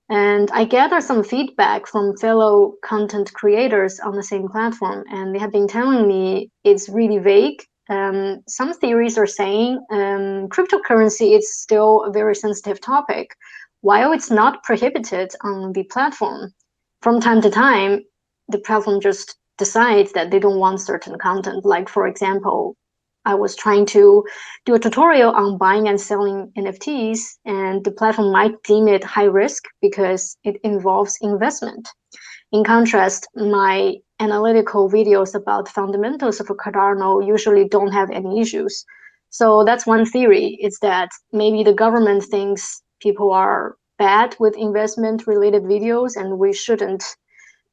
And I gathered some feedback from fellow content creators on the same platform, and they have been telling me it's really vague. Some theories are saying cryptocurrency is still a very sensitive topic. While it's not prohibited on the platform, from time to time, the platform just decides that they don't want certain content. Like, for example, I was trying to do a tutorial on buying and selling NFTs, and the platform might deem it high risk because it involves investment. In contrast, my analytical videos about fundamentals of a Cardano usually don't have any issues. So that's one theory, is that maybe the government thinks people are bad with investment-related videos and we shouldn't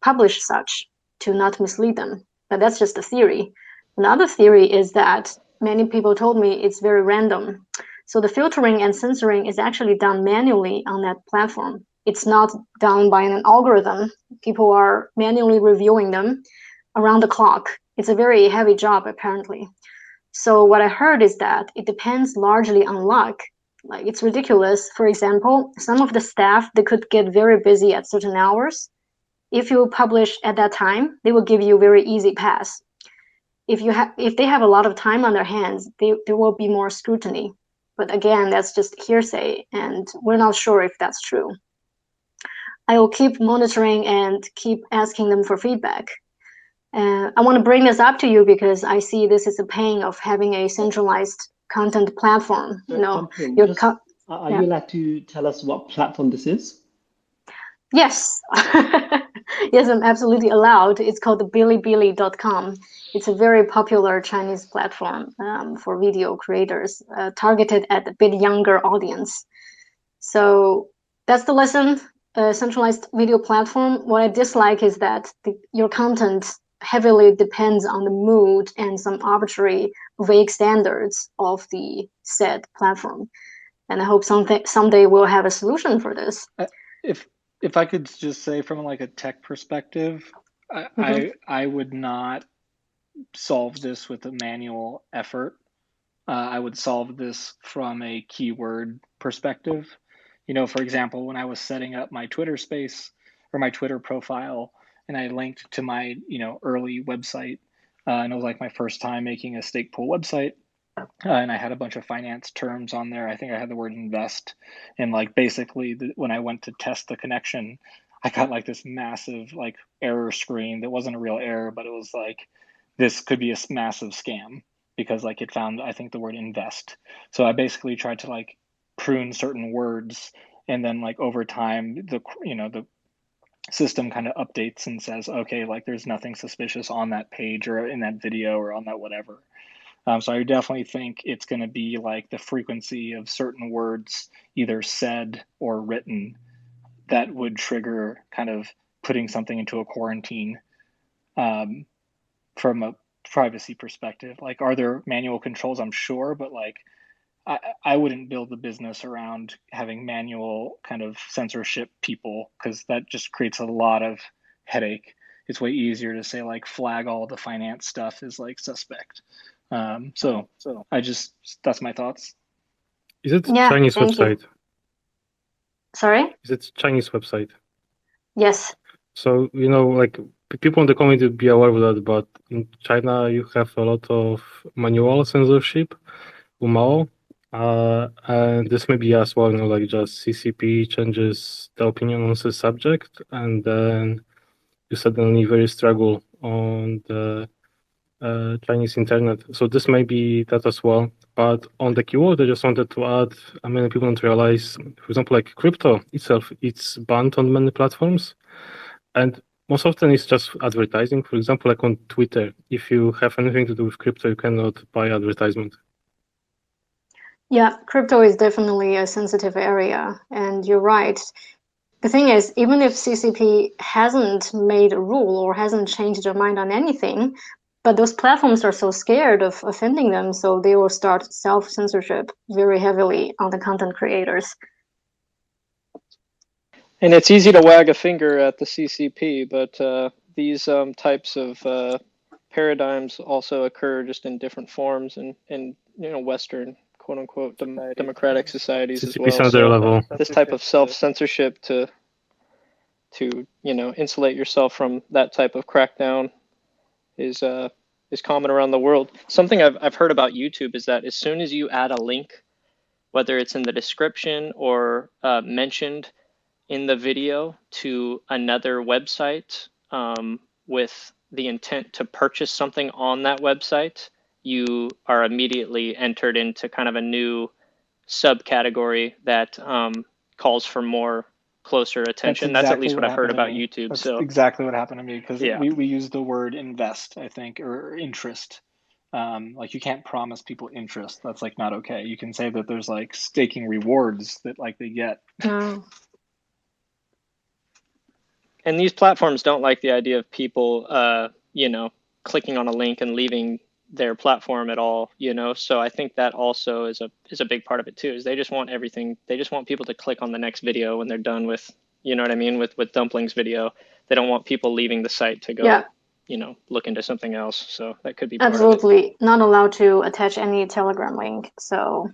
publish such to not mislead them. But that's just a theory. Another theory is that many people told me it's very random. So the filtering and censoring is actually done manually on that platform. It's not done by an algorithm. People are manually reviewing them around the clock. It's a very heavy job, apparently. So what I heard is that it depends largely on luck. Like, it's ridiculous. For example, some of the staff, they could get very busy at certain hours. If you publish at that time, they will give you a very easy pass. If they have a lot of time on their hands, there will be more scrutiny. But again, that's just hearsay, and we're not sure if that's true. I will keep monitoring and keep asking them for feedback. I want to bring this up to you because I see this is a pain of having a centralized content platform. Are you allowed to tell us what platform this is? Yes. Yes, I'm absolutely allowed. It's called Bilibili.com. It's a very popular Chinese platform for video creators, targeted at a bit younger audience. So that's the lesson. Centralized video platform. What I dislike is that your content heavily depends on the mood and some arbitrary vague standards of the said platform. And I hope someday we'll have a solution for this. If I could just say from like a tech perspective, I would not solve this with a manual effort. I would solve this from a keyword perspective. For example, when I was setting up my Twitter space or my Twitter profile, and I linked to my early website, and it was like my first time making a stake pool website. And I had a bunch of finance terms on there. I think I had the word invest. And like basically when I went to test the connection, I got like this massive like error screen that wasn't a real error, but it was like, this could be a massive scam because like it found, I think, the word invest. So I basically tried to like prune certain words, and then like over time, the system kind of updates and says, okay, like there's nothing suspicious on that page or in that video or on that whatever. So I definitely think it's going to be like the frequency of certain words either said or written that would trigger kind of putting something into a quarantine from a privacy perspective. Like, are there manual controls? I'm sure, but like I wouldn't build the business around having manual kind of censorship people, because that just creates a lot of headache. It's way easier to say like flag all the finance stuff is like suspect. So that's my thoughts. Is it Chinese website? Sorry? Is it Chinese website? Yes. So, like people in the community be aware of that, but in China you have a lot of manual censorship, Umao, and this may be as well, like just CCP changes the opinion on the subject, and then you suddenly very struggle on the Chinese internet. So this may be that as well. But on the keyword, I just wanted to add, many people don't realize, for example, like crypto itself, it's banned on many platforms. And most often it's just advertising. For example, like on Twitter, if you have anything to do with crypto, you cannot buy advertisement. Yeah, crypto is definitely a sensitive area, and you're right. The thing is, even if CCP hasn't made a rule or hasn't changed their mind on anything, but those platforms are so scared of offending them, so they will start self-censorship very heavily on the content creators. And it's easy to wag a finger at the CCP, but these types of paradigms also occur just in different forms in Western quote unquote democratic societies as well. So this type of self-censorship to insulate yourself from that type of crackdown is common around the world. Something I've heard about YouTube is that as soon as you add a link, whether it's in the description or mentioned in the video to another website with the intent to purchase something on that website, you are immediately entered into kind of a new subcategory that calls for more closer attention. That's at least what I've heard about YouTube. That's so exactly what happened to me, because yeah. we use the word invest, I think, or interest. Like you can't promise people interest. That's like not okay. You can say that there's like staking rewards that like they get. Oh. And these platforms don't like the idea of people, clicking on a link and leaving their platform at all, So I think that also is a big part of it too. Is they just want everything. They just want people to click on the next video when they're done with, you know what I mean, with Dumpling's video. They don't want people leaving the site to go, look into something else. So that could be part Absolutely of it. not allowed to attach any Telegram link. So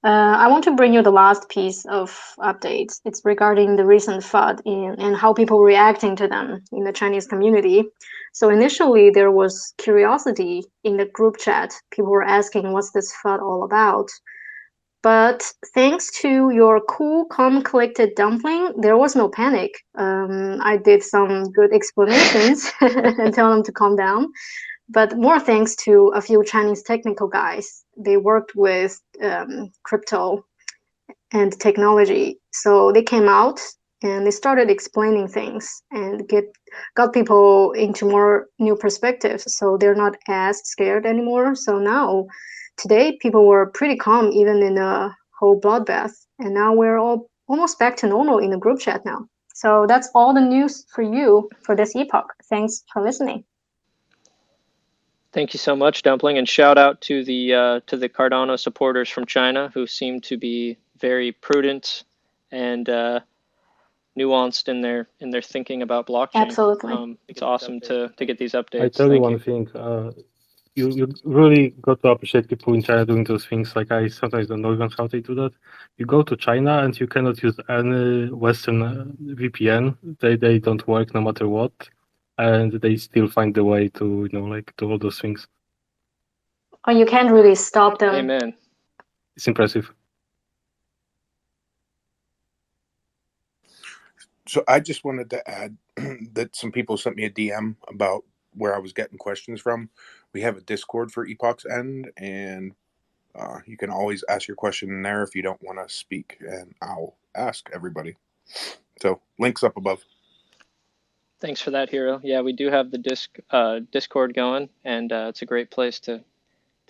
I want to bring you the last piece of updates. It's regarding the recent FUD and how people reacting to them in the Chinese community. So initially there was curiosity in the group chat. People were asking, what's this FUD all about? But thanks to your cool, calm, collected Dumpling, there was no panic. I did some good explanations and tell them to calm down. But more thanks to a few Chinese technical guys. They worked with crypto and technology. So they came out and they started explaining things and got people into more new perspectives. So they're not as scared anymore. So now, today, people were pretty calm even in a whole bloodbath. And now we're all almost back to normal in the group chat now. So that's all the news for you for this epoch. Thanks for listening. Thank you so much, Dumpling, and shout out to the Cardano supporters from China who seem to be very prudent and nuanced in their thinking about blockchain. Absolutely. It's awesome to get these updates. I tell you one thing. You really got to appreciate people in China doing those things. Like I sometimes don't know even how they do that. You go to China and you cannot use any Western VPN. They don't work no matter what, and they still find the way to do all those things. Oh, you can't really stop them. Amen. It's impressive. So I just wanted to add that some people sent me a DM about where I was getting questions from. We have a Discord for Enochs End, and you can always ask your question in there if you don't want to speak, and I'll ask everybody. So links up above. Thanks for that, Hero. Yeah, we do have the Discord going, and it's a great place to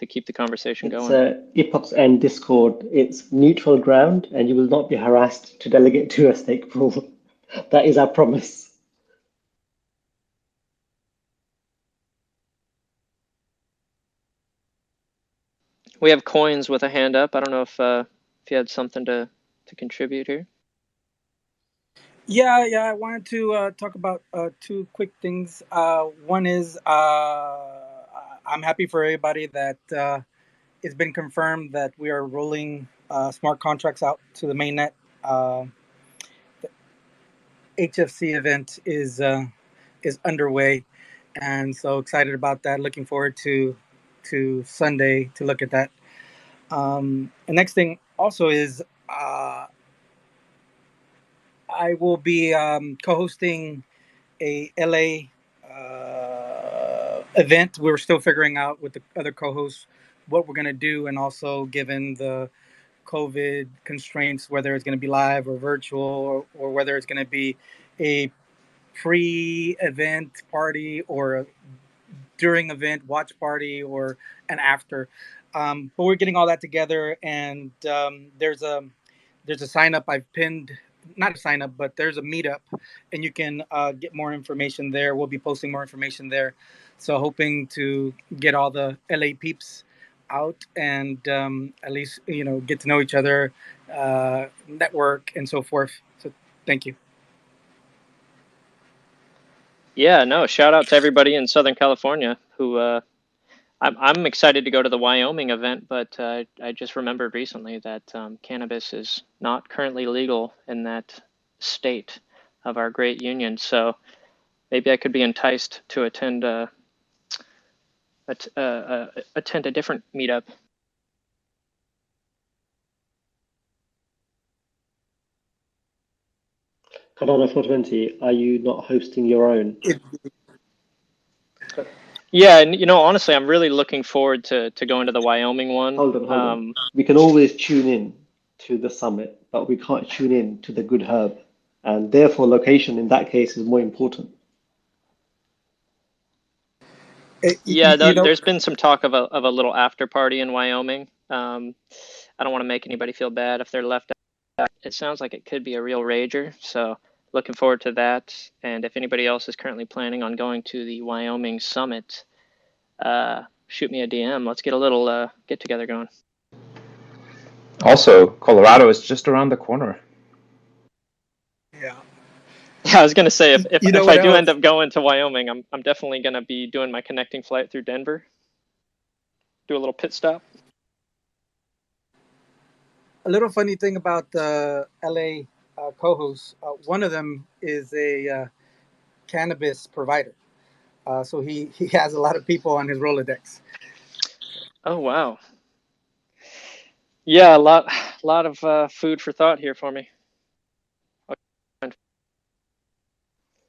keep the conversation going. It's Enochs End Discord. It's neutral ground, and you will not be harassed to delegate to a stake pool. That is our promise. We have Coins with a hand up. I don't know if you had something to contribute here. Yeah, I wanted to talk about two quick things. One is I'm happy for everybody that it's been confirmed that we are rolling smart contracts out to the mainnet. The HFC event is underway, and so excited about that. Looking forward to Sunday to look at that. The next thing also is I will be co-hosting a LA event. We're still figuring out with the other co-hosts what we're going to do, and also given the COVID constraints, whether it's going to be live or virtual, or whether it's going to be a pre-event party or a during event watch party or an after. But we're getting all that together, and there's a sign up I've pinned, not a sign up, but there's a meetup, and you can get more information there. We'll be posting more information there, so hoping to get all the LA peeps out and at least get to know each other, network, and so forth. So thank you. Yeah, no, shout out to everybody in Southern California who I'm excited to go to the Wyoming event, but I just remembered recently that cannabis is not currently legal in that state of our great union. So maybe I could be enticed to attend attend a different meetup. Cardano 420, are you not hosting your own? Yeah, and honestly, I'm really looking forward to going to the Wyoming one. Hold on. We can always tune in to the summit, but we can't tune in to the good herb. And therefore, location in that case is more important. Yeah, there's been some talk of a little after party in Wyoming. I don't want to make anybody feel bad if they're left out. It sounds like it could be a real rager, so looking forward to that. And if anybody else is currently planning on going to the Wyoming summit, shoot me a DM. Let's get a little get together going. Also, Colorado is just around the corner. Yeah. Yeah, I was gonna say if I do else? end up going to Wyoming, I'm definitely gonna be doing my connecting flight through Denver. Do a little pit stop. A little funny thing about the LA co-hosts, one of them is a cannabis provider. So he has a lot of people on his Rolodex. Oh wow. Yeah, a lot of food for thought here for me.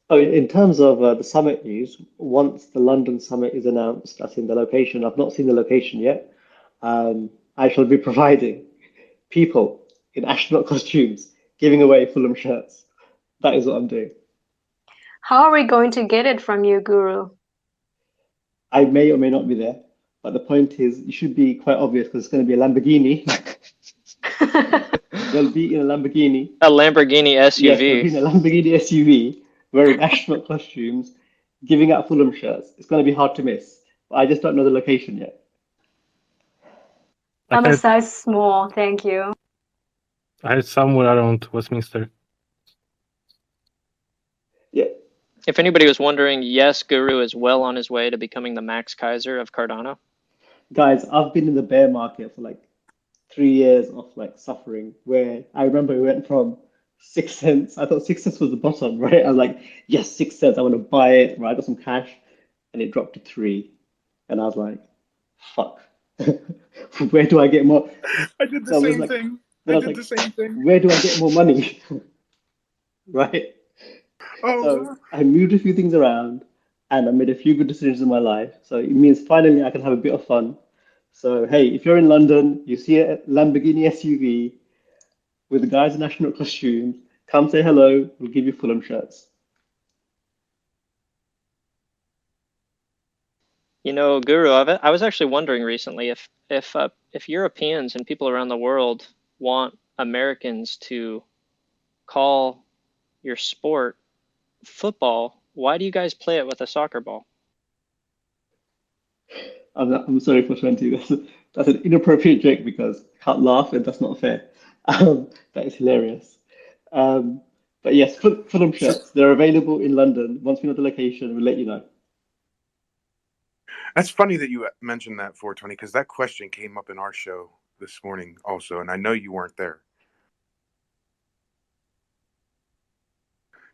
Oh, in terms of the summit news, once the London summit is announced, that's in the location. I've not seen the location yet. I shall be providing people in astronaut costumes giving away Fulham shirts. That is what I'm doing. How are we going to get it from you, Guru? I may or may not be there, but the point is, it should be quite obvious because it's going to be a Lamborghini. They'll be in a Lamborghini. A Lamborghini SUV. Yes, they'll be in a Lamborghini SUV, wearing astronaut costumes, giving out Fulham shirts. It's going to be hard to miss, but I just don't know the location yet. I'm a size small, thank you. I had somewhere around Westminster. Yeah. If anybody was wondering, yes, Guru is well on his way to becoming the Max Kaiser of Cardano. Guys, I've been in the bear market for like 3 years of like suffering, where I remember it went from 6 cents. I thought 6 cents was the bottom, right? I was like, yes, 6 cents. I want to buy it. Right? I got some cash, and it dropped to 3, and I was like, fuck. Where do I get more? I did the same thing. The same thing. Where do I get more money? Right? So I moved a few things around, and I made a few good decisions in my life. So it means finally I can have a bit of fun. So hey, if you're in London, you see a Lamborghini SUV with the guys in astronaut costumes, come say hello. We'll give you Fulham shirts. Guru, I was actually wondering recently if Europeans and people around the world want Americans to call your sport football, why do you guys play it with a soccer ball? I'm sorry for 20. That's an inappropriate joke because I can't laugh and that's not fair. That is hilarious. But yes, Fulham shirts, they're available in London. Once we know the location, we'll let you know. That's funny that you mentioned that, 420, because that question came up in our show this morning also, and I know you weren't there.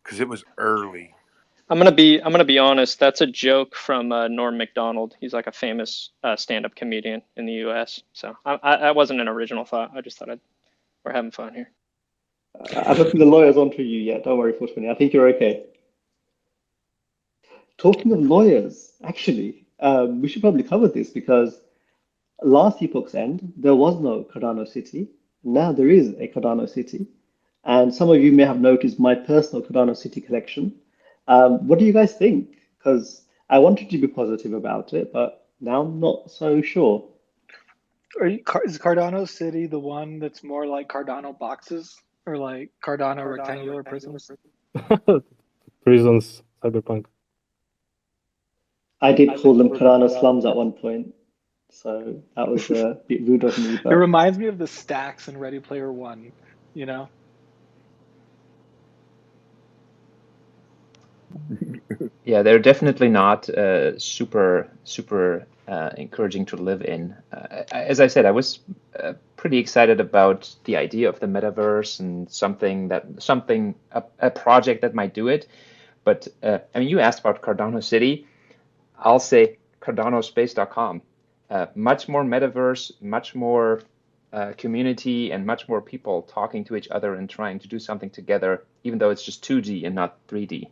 Because it was early. I'm gonna be honest. That's a joke from Norm Macdonald. He's like a famous stand-up comedian in the U.S. So I wasn't an original thought. I just thought we're having fun here. I don't think the lawyer's onto you yet. Don't worry, 420. I think you're okay. Talking of lawyers, actually, we should probably cover this because last Epoch's End, there was no Cardano City. Now there is a Cardano City. And some of you may have noticed my personal Cardano City collection. What do you guys think? Because I wanted to be positive about it, but now I'm not so sure. Is Cardano City the one that's more like Cardano boxes or like Cardano rectangular prisms? Prisons, Cyberpunk. I did call them Cardano slums at one point, so that was a bit rude of me. It But reminds me of the stacks in Ready Player One, you know? Yeah, they're definitely not super encouraging to live in. As I said, I was pretty excited about the idea of the metaverse and a project that might do it. But I mean, you asked about Cardano City. I'll say CardanoSpace.com. Much more metaverse, much more community, and much more people talking to each other and trying to do something together, even though it's just 2D and not 3D.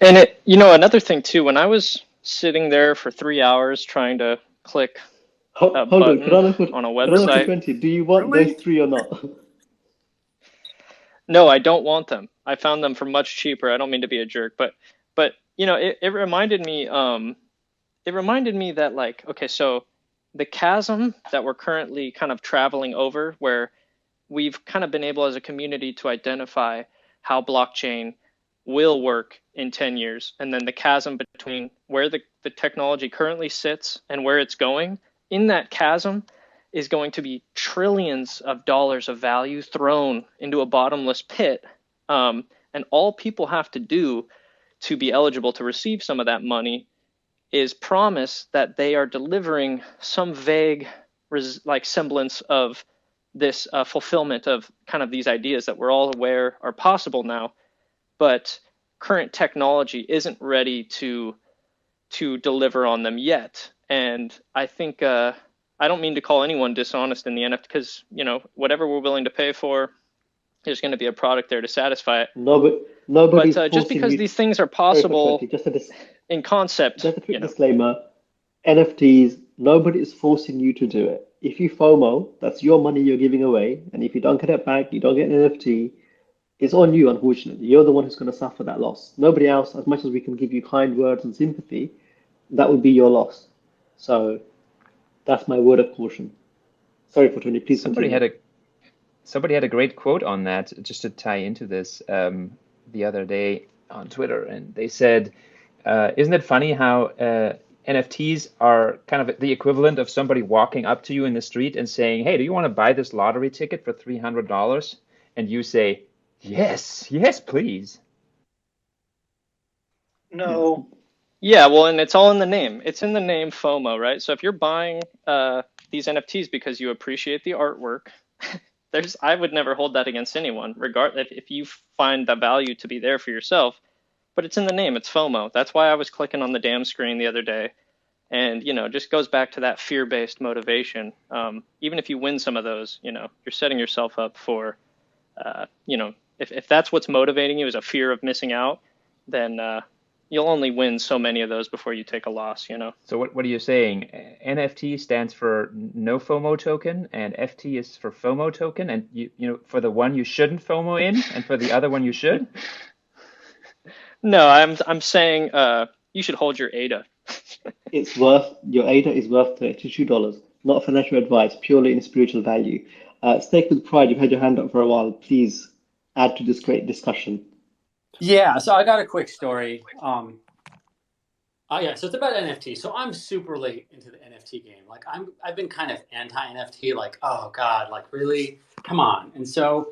And another thing too, when I was sitting there for 3 hours trying to click a hold on, button on a Cardano website, 20. Do you want those three or not? no, I don't want them. I found them for much cheaper. I don't mean to be a jerk, but it reminded me that, like, okay, so the chasm that we're currently kind of traveling over, where we've kind of been able as a community to identify how blockchain will work in 10 years, and then the chasm between where the technology currently sits and where it's going, in that chasm is going to be trillions of dollars of value thrown into a bottomless pit. And all people have to do to be eligible to receive some of that money is promise that they are delivering some vague like semblance of this fulfillment of kind of these ideas that we're all aware are possible now, but current technology isn't ready to deliver on them yet. And I think I don't mean to call anyone dishonest in the NFT, because whatever we're willing to pay for, there's going to be a product there to satisfy it. No, but nobody's But just forcing because you. these things are Sorry for possible 20. in concept, Just a quick disclaimer. NFTs, nobody is forcing you to do it. If you FOMO, that's your money you're giving away, and if you don't get it back, you don't get an NFT. It's on you, unfortunately. You're the one who's going to suffer that loss. Nobody else, as much as we can give you kind words and sympathy, that would be your loss. So that's my word of caution. Sorry for 20. Please continue. Somebody had a great quote on that, just to tie into this, the other day on Twitter, and they said, "Isn't it funny how NFTs are kind of the equivalent of somebody walking up to you in the street and saying, 'Hey, do you want to buy this lottery ticket for $300?' And you say, 'Yes, yes, please.'" No. Yeah, well, and it's all in the name. It's in the name FOMO, right? So if you're buying these NFTs because you appreciate the artwork, I would never hold that against anyone, regardless if you find the value to be there for yourself. But it's in the name. It's FOMO. That's why I was clicking on the damn screen the other day, and just goes back to that fear-based motivation. Even if you win some of those, you're setting yourself up for, if that's what's motivating you is a fear of missing out, then you'll only win so many of those before you take a loss. So what are you saying? NFT stands for no FOMO token, and FT is for FOMO token, and for the one you shouldn't FOMO in, and for the other one you should? No, I'm saying you should hold your ADA. Your ADA is worth $32, not financial advice, purely in spiritual value. Stake with Pride, you've had your hand up for a while. Please add to this great discussion. Yeah, so I got a quick story. So it's about NFT. So I'm super late into the NFT game. Like I've been kind of anti-NFT, like, oh God, like really? Come on. And so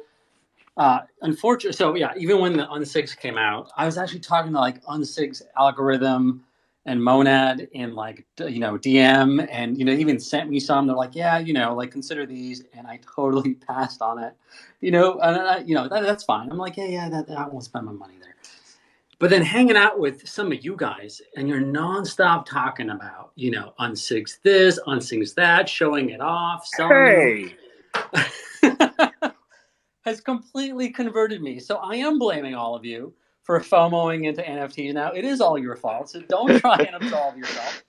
unfortunately, so yeah, even when the Unsigs came out, I was actually talking to like Unsigs algorithm and Monad in like DM, and even sent me some. They're like, yeah, like consider these, and I totally passed on it. And that's fine. I'm like, yeah, that I won't spend my money there. But then hanging out with some of you guys, and you're nonstop talking about, Unsigs this, Unsigs that, showing it off, selling it, has completely converted me. So I am blaming all of you for FOMOing into NFTs now. It is all your fault, so don't try and absolve yourself.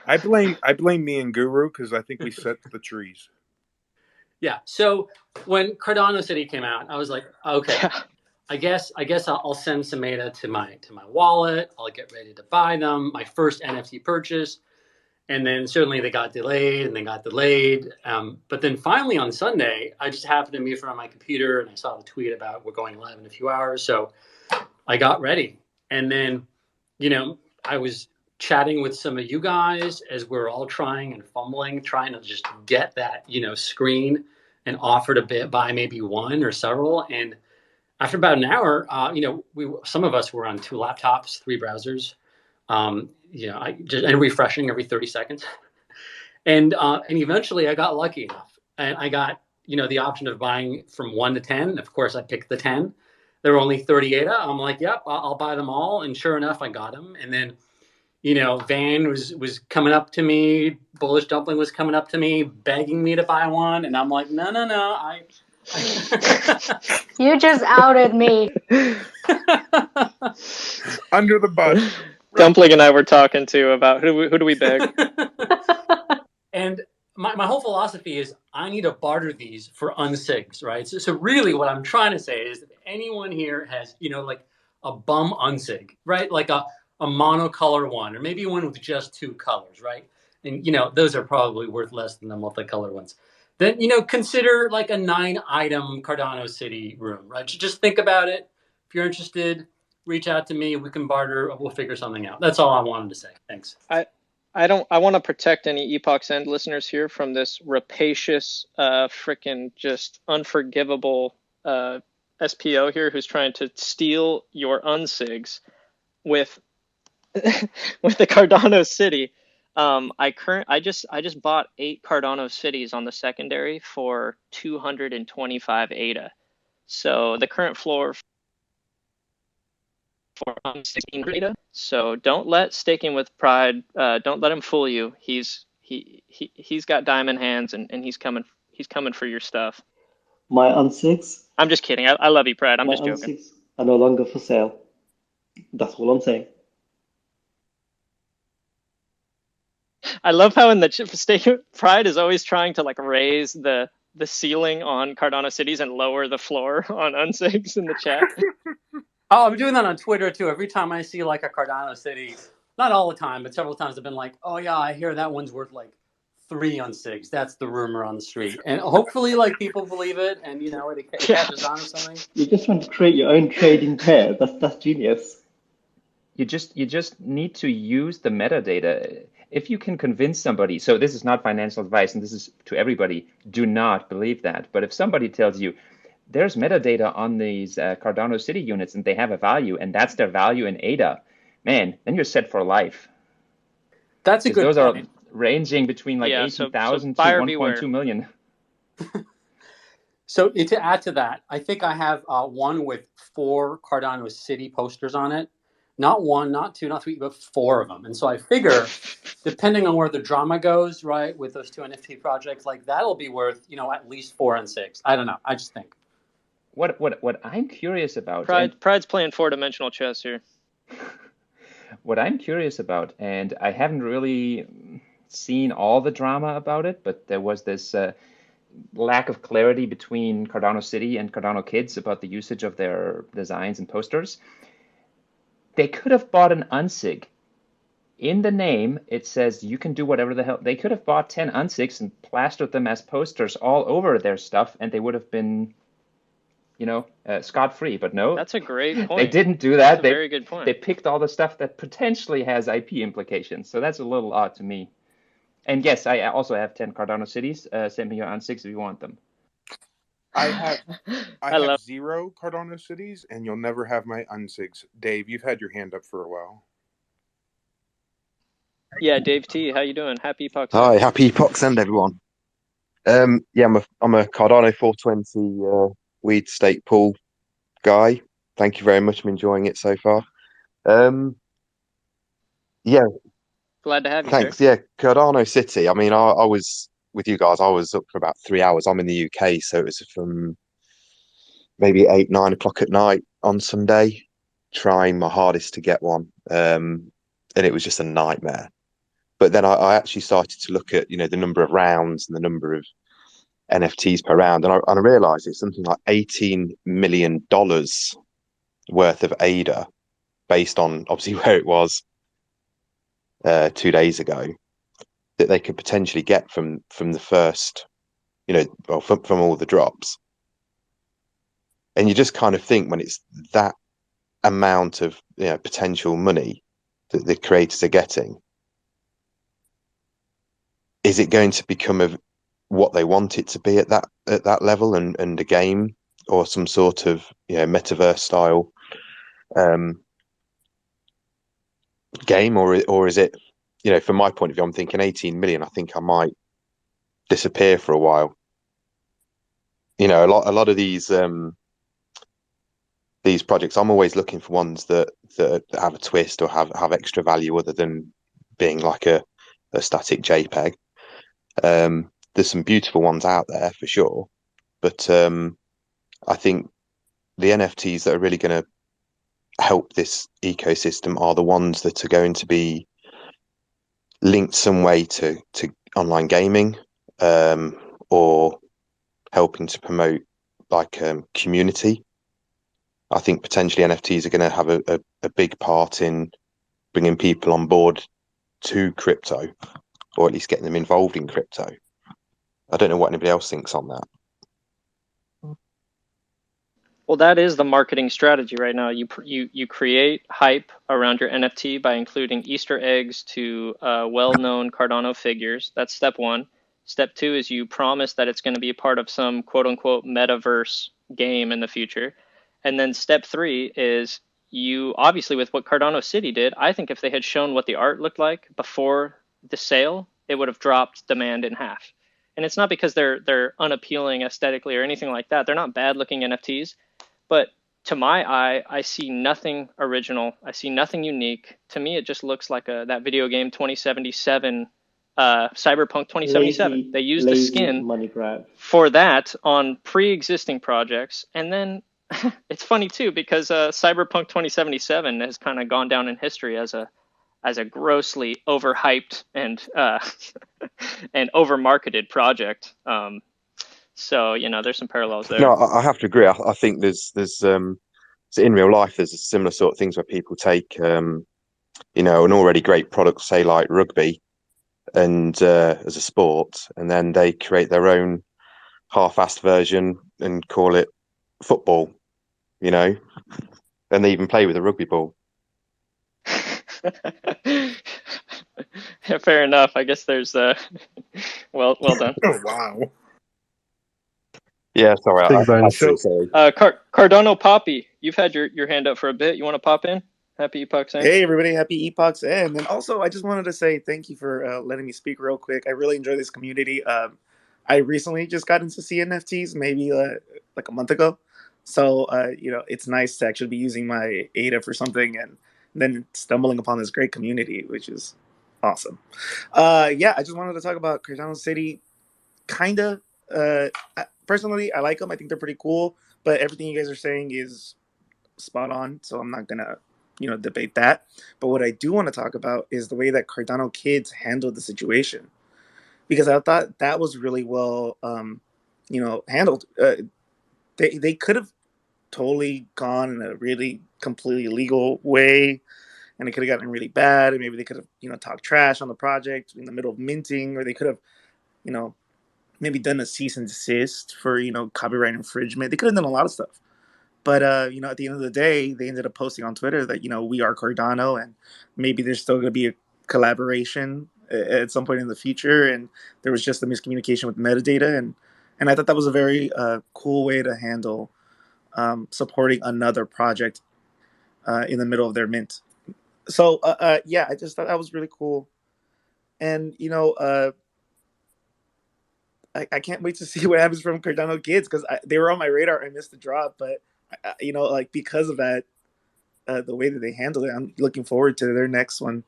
I blame me and Guru because I think we set the trees. Yeah. So when Cardano City came out, I was like, okay. I guess I'll send some ADA to my wallet. I'll get ready to buy them. My first NFT purchase, And then certainly they got delayed and they got delayed. But then finally on Sunday, I just happened to be in front of my computer and I saw the tweet about we're going live in a few hours. So I got ready. And then, I was chatting with some of you guys as we're all trying and fumbling, trying to just get that, screen, and offered to buy maybe one or several. And after about an hour, some of us were on 2 laptops, 3 browsers, and refreshing every 30 seconds. And eventually I got lucky enough, and I got, the option of buying from 1 to 10. Of course, I picked the 10. There were only 38. I'm like, yep, I'll buy them all. And sure enough, I got them. And then, Van was coming up to me. Bullish Dumpling was coming up to me, begging me to buy one. And I'm like, no. You just outed me. Under the bus. Dumpling and I were talking to about who do we beg? And my whole philosophy is I need to barter these for unsigs, right? So really what I'm trying to say is if anyone here has, like a bum unsig, right? Like a monocolor one, or maybe one with just 2 colors, right? And, those are probably worth less than the multicolor ones. Then, consider like a 9-item Cardano City room, right? Just think about it. If you're interested, reach out to me. We can barter. We'll figure something out. That's all I wanted to say. Thanks. I want to protect any Epochs End listeners here from this rapacious, frickin' just unforgivable SPO here who's trying to steal your unsigs with with the Cardano City. I just bought 8 Cardano Cities on the secondary for 225 ADA. So the current floor for 16 ADA. So don't let Staking with Pride. Don't let him fool you. He's got diamond hands and he's coming for your stuff. My unsigs. I'm just kidding. I love you, Pride. I'm just joking. My unsigs are no longer for sale. That's all I'm saying. I love how in the Staking Pride is always trying to like raise the ceiling on Cardano Cities and lower the floor on unsigs in the chat. Oh, I'm doing that on Twitter too. Every time I see like a Cardano City, not all the time, but several times I've been like, oh yeah, I hear that one's worth like 3 unsigs. That's the rumor on the street. And hopefully like people believe it and it catches on or something. You're just trying to create your own trading pair. That's genius. You just need to use the metadata. If you can convince somebody, so this is not financial advice and this is to everybody, do not believe that. But if somebody tells you there's metadata on these Cardano City units and they have a value and that's their value in ADA, man, then you're set for life. That's a good point. Those are ranging between like 80,000 to 1.2 million. So to add to that, I think I have one with 4 Cardano City posters on it. Not 1, not 2, not 3, but 4 of them. And so I figure, depending on where the drama goes, right, with those 2 NFT projects, like that'll be worth, at least 4 and 6. I don't know. I just think. What I'm curious about. Pride's playing 4-dimensional chess here. What I'm curious about, and I haven't really seen all the drama about it, but there was this lack of clarity between Cardano City and Cardano Kids about the usage of their designs and posters. They could have bought an unsig. In the name, it says you can do whatever the hell. They could have bought 10 unsigs and plastered them as posters all over their stuff, and they would have been, scot-free. But no, that's a great point. They didn't do that. That's a very good point. They picked all the stuff that potentially has IP implications. So that's a little odd to me. And yes, I also have 10 Cardano Cities. Send me your unsigs if you want them. I have 0 Cardano Cities, and you'll never have my unsigs. Dave, you've had your hand up for a while. Yeah, Dave T, how you doing? Happy Epochs End. Hi, happy Epochs End, everyone. I'm a Cardano 420 weed stake pool guy. Thank you very much. I'm enjoying it so far. Yeah. Glad to have you. Thanks. Sir. Yeah, Cardano City. I mean, I was with you guys. I was up for about 3 hours. I'm in the UK, so it was from maybe 8, 9 o'clock at night on Sunday, trying my hardest to get one. And it was just a nightmare. But then I actually started to look at, the number of rounds and the number of NFTs per round. And I realized it's something like $18 million worth of ADA based on obviously where it was 2 days ago. that they could potentially get from the first, or from all the drops. And you just kind of think, when it's that amount of potential money that the creators are getting, is it going to become what they want it to be at that level, and a game or some sort of metaverse style game, or is it, from my point of view, I'm thinking 18 million. I think I might disappear for a while. A lot of these projects, I'm always looking for ones that have a twist or have extra value other than being like a static JPEG. There's some beautiful ones out there for sure, but I think the NFTs that are really going to help this ecosystem are the ones that are going to be linked some way to online gaming, or helping to promote like community. I think potentially NFTs are going to have a big part in bringing people on board to crypto, or at least getting them involved in crypto. I don't know what anybody else thinks on that. Well, that is the marketing strategy right now. You create hype around your NFT by including Easter eggs to well-known Cardano figures. That's step one. Step two is you promise that it's going to be a part of some quote-unquote metaverse game in the future. And then step three is you, obviously with what Cardano City did, I think if they had shown what the art looked like before the sale, it would have dropped demand in half. And it's not because they're unappealing aesthetically or anything like that. They're not bad-looking NFTs. But to my eye, I see nothing original. I see nothing unique. To me, it just looks like that video game 2077, Cyberpunk 2077. They used the skin money grab for that on pre-existing projects. And then it's funny too, because Cyberpunk 2077 has kind of gone down in history as a grossly overhyped and and overmarketed project. So, there's some parallels there. No, I have to agree. I think there's so in real life, there's a similar sort of things where people take, an already great product, say like rugby, and as a sport, and then they create their own half-assed version and call it football, and they even play with a rugby ball. Yeah, fair enough. I guess there's well done. Oh wow. Yeah, sorry. Cardano Poppy, you've had your hand up for a bit. You want to pop in? Happy Epochs End. Hey everybody, happy Epochs End. And also, I just wanted to say thank you for letting me speak real quick. I really enjoy this community. I recently just got into NFTs, maybe like a month ago. So it's nice to actually be using my ADA for something and then stumbling upon this great community, which is awesome. I just wanted to talk about Cardano City. Kinda. Personally, I like them. I think they're pretty cool. But everything you guys are saying is spot on. So I'm not gonna, debate that. But what I do want to talk about is the way that Cardano kids handled the situation, because I thought that was really well, handled. They could have totally gone in a really completely legal way, and it could have gotten really bad. And maybe they could have, talked trash on the project in the middle of minting, or they could have, maybe done a cease and desist for, copyright infringement. They could have done a lot of stuff. But, at the end of the day, they ended up posting on Twitter that, we are Cardano, and maybe there's still going to be a collaboration at some point in the future. And there was just a miscommunication with metadata. And I thought that was a very cool way to handle supporting another project in the middle of their mint. So, I just thought that was really cool. And, I can't wait to see what happens from Cardano kids, because they were on my radar. I missed the drop, but because of that, the way that they handled it, I'm looking forward to their next one.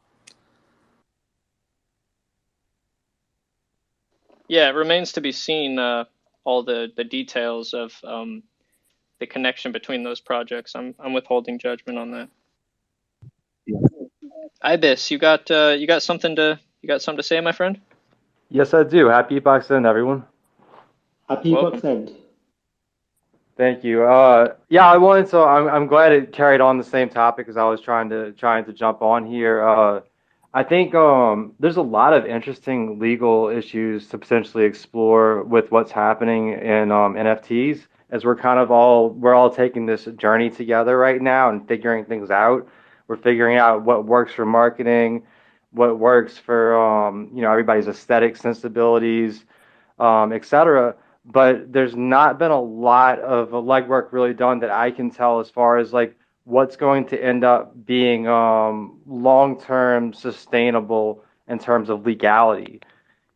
Yeah, it remains to be seen all the details of the connection between those projects. I'm withholding judgment on that. Ibis, you got something to say, my friend? Yes, I do. Happy Epochs End, everyone. Happy Epochs End. Thank you. Yeah, I wanted to. I'm glad it carried on the same topic as I was trying to jump on here. I think there's a lot of interesting legal issues to potentially explore with what's happening in NFTs, as we're all taking this journey together right now and figuring things out. We're figuring out what works for marketing, what works for everybody's aesthetic sensibilities, etc. But there's not been a lot of legwork really done that I can tell as far as like what's going to end up being long-term sustainable in terms of legality.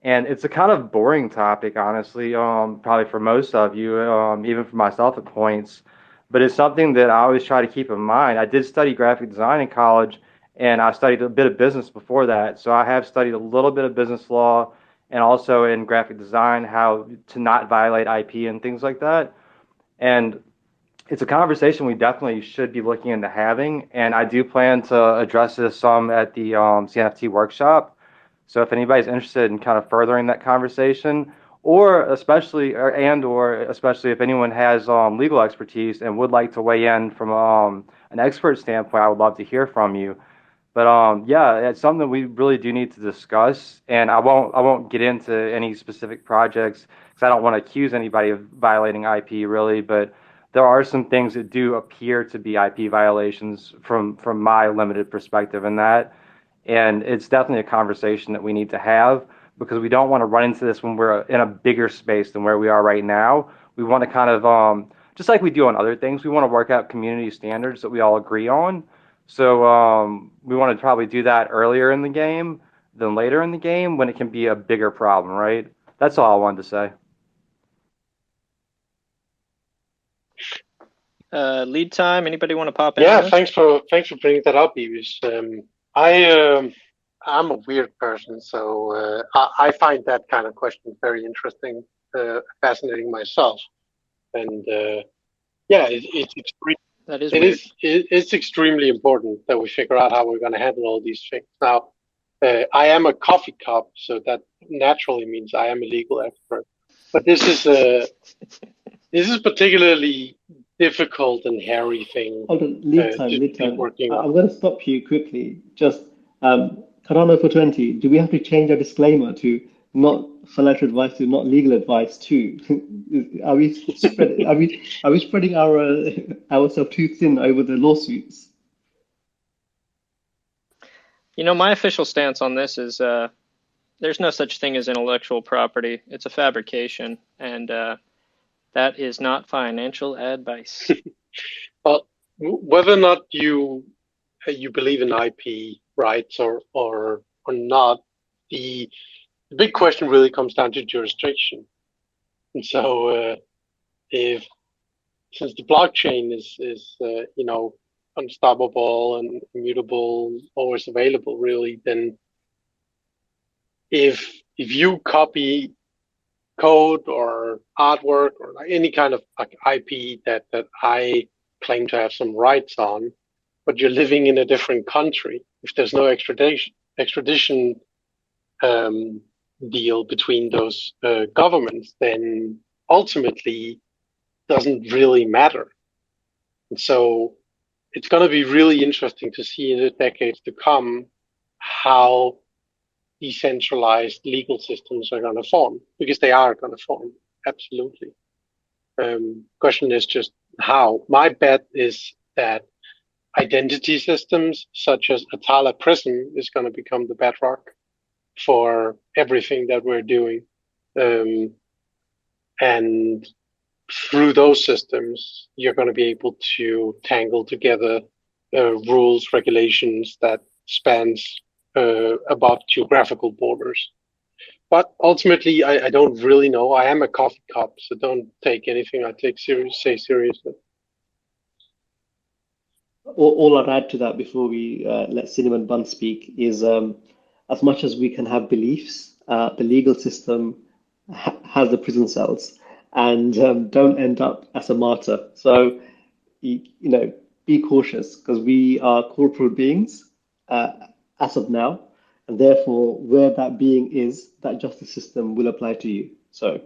And it's a kind of boring topic, honestly, probably for most of you, even for myself at points. But it's something that I always try to keep in mind. I did study graphic design in college, and I studied a bit of business before that. So I have studied a little bit of business law and also in graphic design, how to not violate IP and things like that. And it's a conversation we definitely should be looking into having. And I do plan to address this some at the CNFT workshop. So if anybody's interested in kind of furthering that conversation, or especially if anyone has legal expertise and would like to weigh in from an expert standpoint, I would love to hear from you. But yeah, it's something that we really do need to discuss, and I won't get into any specific projects because I don't want to accuse anybody of violating IP really, but there are some things that do appear to be IP violations from my limited perspective in that. And it's definitely a conversation that we need to have because we don't want to run into this when we're in a bigger space than where we are right now. We want to kind of, just like we do on other things, we want to work out community standards that we all agree on. So we want to probably do that earlier in the game than later in the game when it can be a bigger problem, right? That's all I wanted to say. Lead time. Anybody want to pop in? Yeah, thanks for bringing that up, Evis. I'm a weird person, so I find that kind of question very interesting, fascinating myself, and yeah, it's extreme. That is weird. It's extremely important that we figure out how we're going to handle all these things. Now, I am a coffee cup, so that naturally means I am a legal expert. But this is particularly difficult and hairy thing. Hold on, lead time. Working on. I'm going to stop you quickly. Just Cardano for 20. Do we have to change our disclaimer to not financial advice to not legal advice too? Are we spreading ourselves too thin over the lawsuits? You know, my official stance on this is there's no such thing as intellectual property. It's a fabrication, and that is not financial advice. Well, whether or not you believe in IP rights or not, the big question really comes down to jurisdiction. And so, since the blockchain is unstoppable and immutable, always available, really, then if you copy code or artwork or any kind of like IP that I claim to have some rights on, but you're living in a different country, if there's no extradition deal between those governments, then ultimately doesn't really matter. And so it's going to be really interesting to see in the decades to come how decentralized legal systems are going to form, because they are going to form, absolutely. Question is just how. My bet is that identity systems such as Atala Prism is going to become the bedrock for everything that we're doing. And through those systems, you're going to be able to tangle together rules, regulations that spans about geographical borders. But ultimately, I don't really know. I am a coffee cup, so don't take anything I say seriously. All I'd add to that before we let Cinnamon Bun speak is as much as we can have beliefs, the legal system has the prison cells, and don't end up as a martyr. So, be cautious because we are corporal beings as of now, and therefore, where that being is, that justice system will apply to you. So,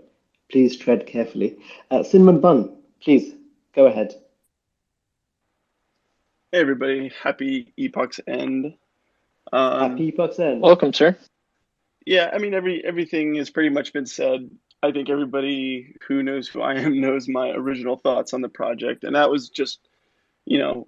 please tread carefully. Cinnamon Bun, please go ahead. Hey everybody, happy Epochs End. Happy Epochs End. Welcome, sir. Yeah, I mean, everything has pretty much been said. I think everybody who knows who I am knows my original thoughts on the project, and that was just, you know,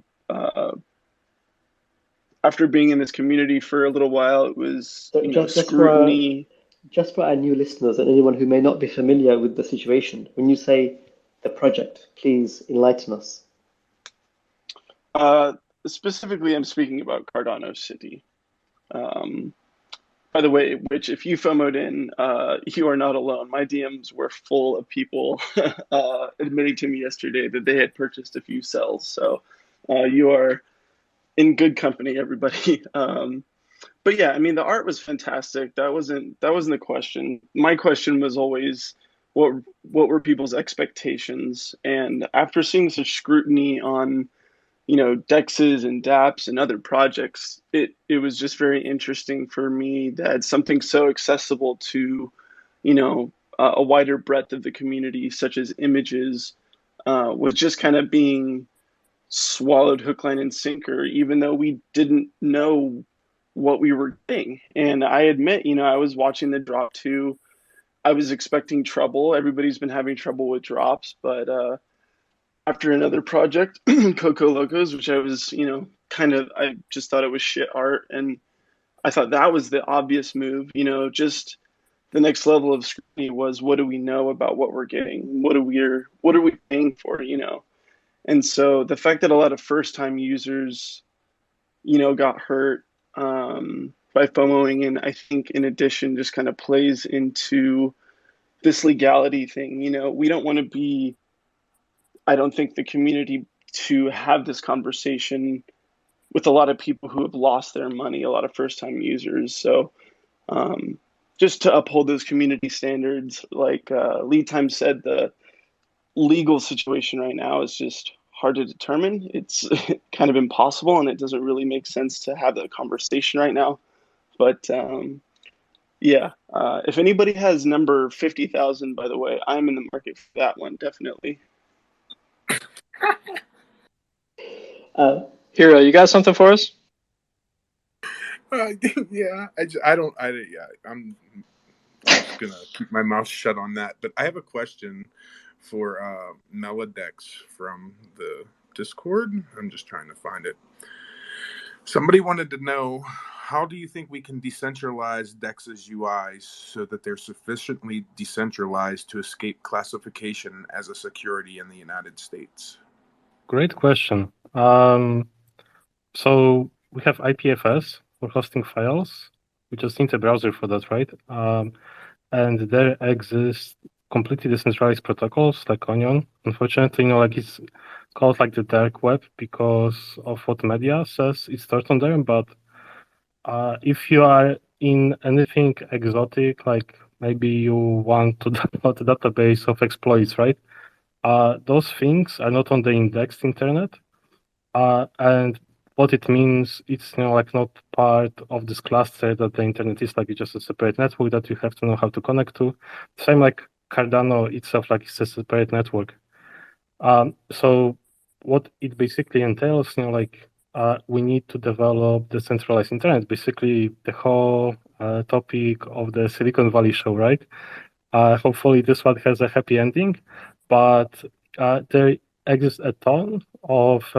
after being in this community for a little while, it was, So you know, just for our, scrutiny. just for our new listeners and anyone who may not be familiar with the situation, when you say the project, please enlighten us. Specifically, I'm speaking about Cardano City. By the way, which if you FOMOed in, you are not alone. My DMs were full of people admitting to me yesterday that they had purchased a few cells. So you are in good company, everybody. But yeah, I mean, the art was fantastic. That wasn't the question. My question was always, what were people's expectations? And after seeing such scrutiny on, you know, DEXs and dApps and other projects, it was just very interesting for me that something so accessible to, you know, a wider breadth of the community, such as images, was just kind of being swallowed hook, line, and sinker, even though we didn't know what we were getting. And I admit, you know, I was watching the drop too. I was expecting trouble. Everybody's been having trouble with drops, but after another project, Coco Locos, which I was, you know, I just thought it was shit art. And I thought that was the obvious move, you know, just the next level of scrutiny was, what do we know about what we're getting? What are we paying for, you know? And so the fact that a lot of first time users, you know, got hurt by FOMOing in, I think in addition, just kind of plays into this legality thing. You know, we don't want to be, I don't think, the community to have this conversation with a lot of people who have lost their money, a lot of first-time users. So just to uphold those community standards, like Lead Time said, the legal situation right now is just hard to determine. It's kind of impossible, and it doesn't really make sense to have that conversation right now. But yeah, if anybody has number 50,000, by the way, I'm in the market for that one, definitely. Hero, you got something for us? Yeah, I'm just gonna keep my mouth shut on that. But I have a question for Melodex from the Discord. I'm just trying to find it. Somebody wanted to know, how do you think we can decentralize DEX's UIs so that they're sufficiently decentralized to escape classification as a security in the United States? Great question. So we have IPFS for hosting files. We just need a browser for that, right? And there exist completely decentralized protocols like Onion. Unfortunately, you know, like it's called like the dark web because of what media says it's stored on there. But if you are in anything exotic, like maybe you want to download a database of exploits, right? Those things are not on the indexed internet. And what it means, it's, you know, like not part of this cluster that the internet is, like it's just a separate network that you have to know how to connect to. Same like Cardano itself, like it's a separate network. So what it basically entails, you know, like we need to develop the centralized internet, basically the whole topic of the Silicon Valley show, right? Hopefully this one has a happy ending, but there exists a ton of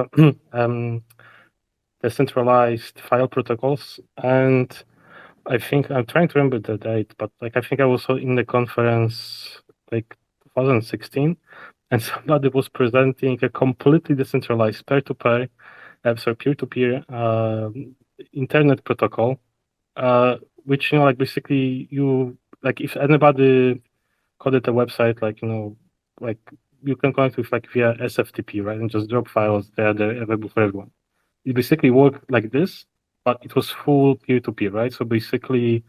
decentralized file protocols, and I think I'm trying to remember the date, but like I think I was in the conference like 2016, and somebody was presenting a completely decentralized peer-to-peer internet protocol, which, you know, like basically you, like if anybody coded a website, like, you know, like you can connect with like via SFTP, right, and just drop files. They're available for everyone. It basically worked like this, but it was full peer-to-peer, right? So basically,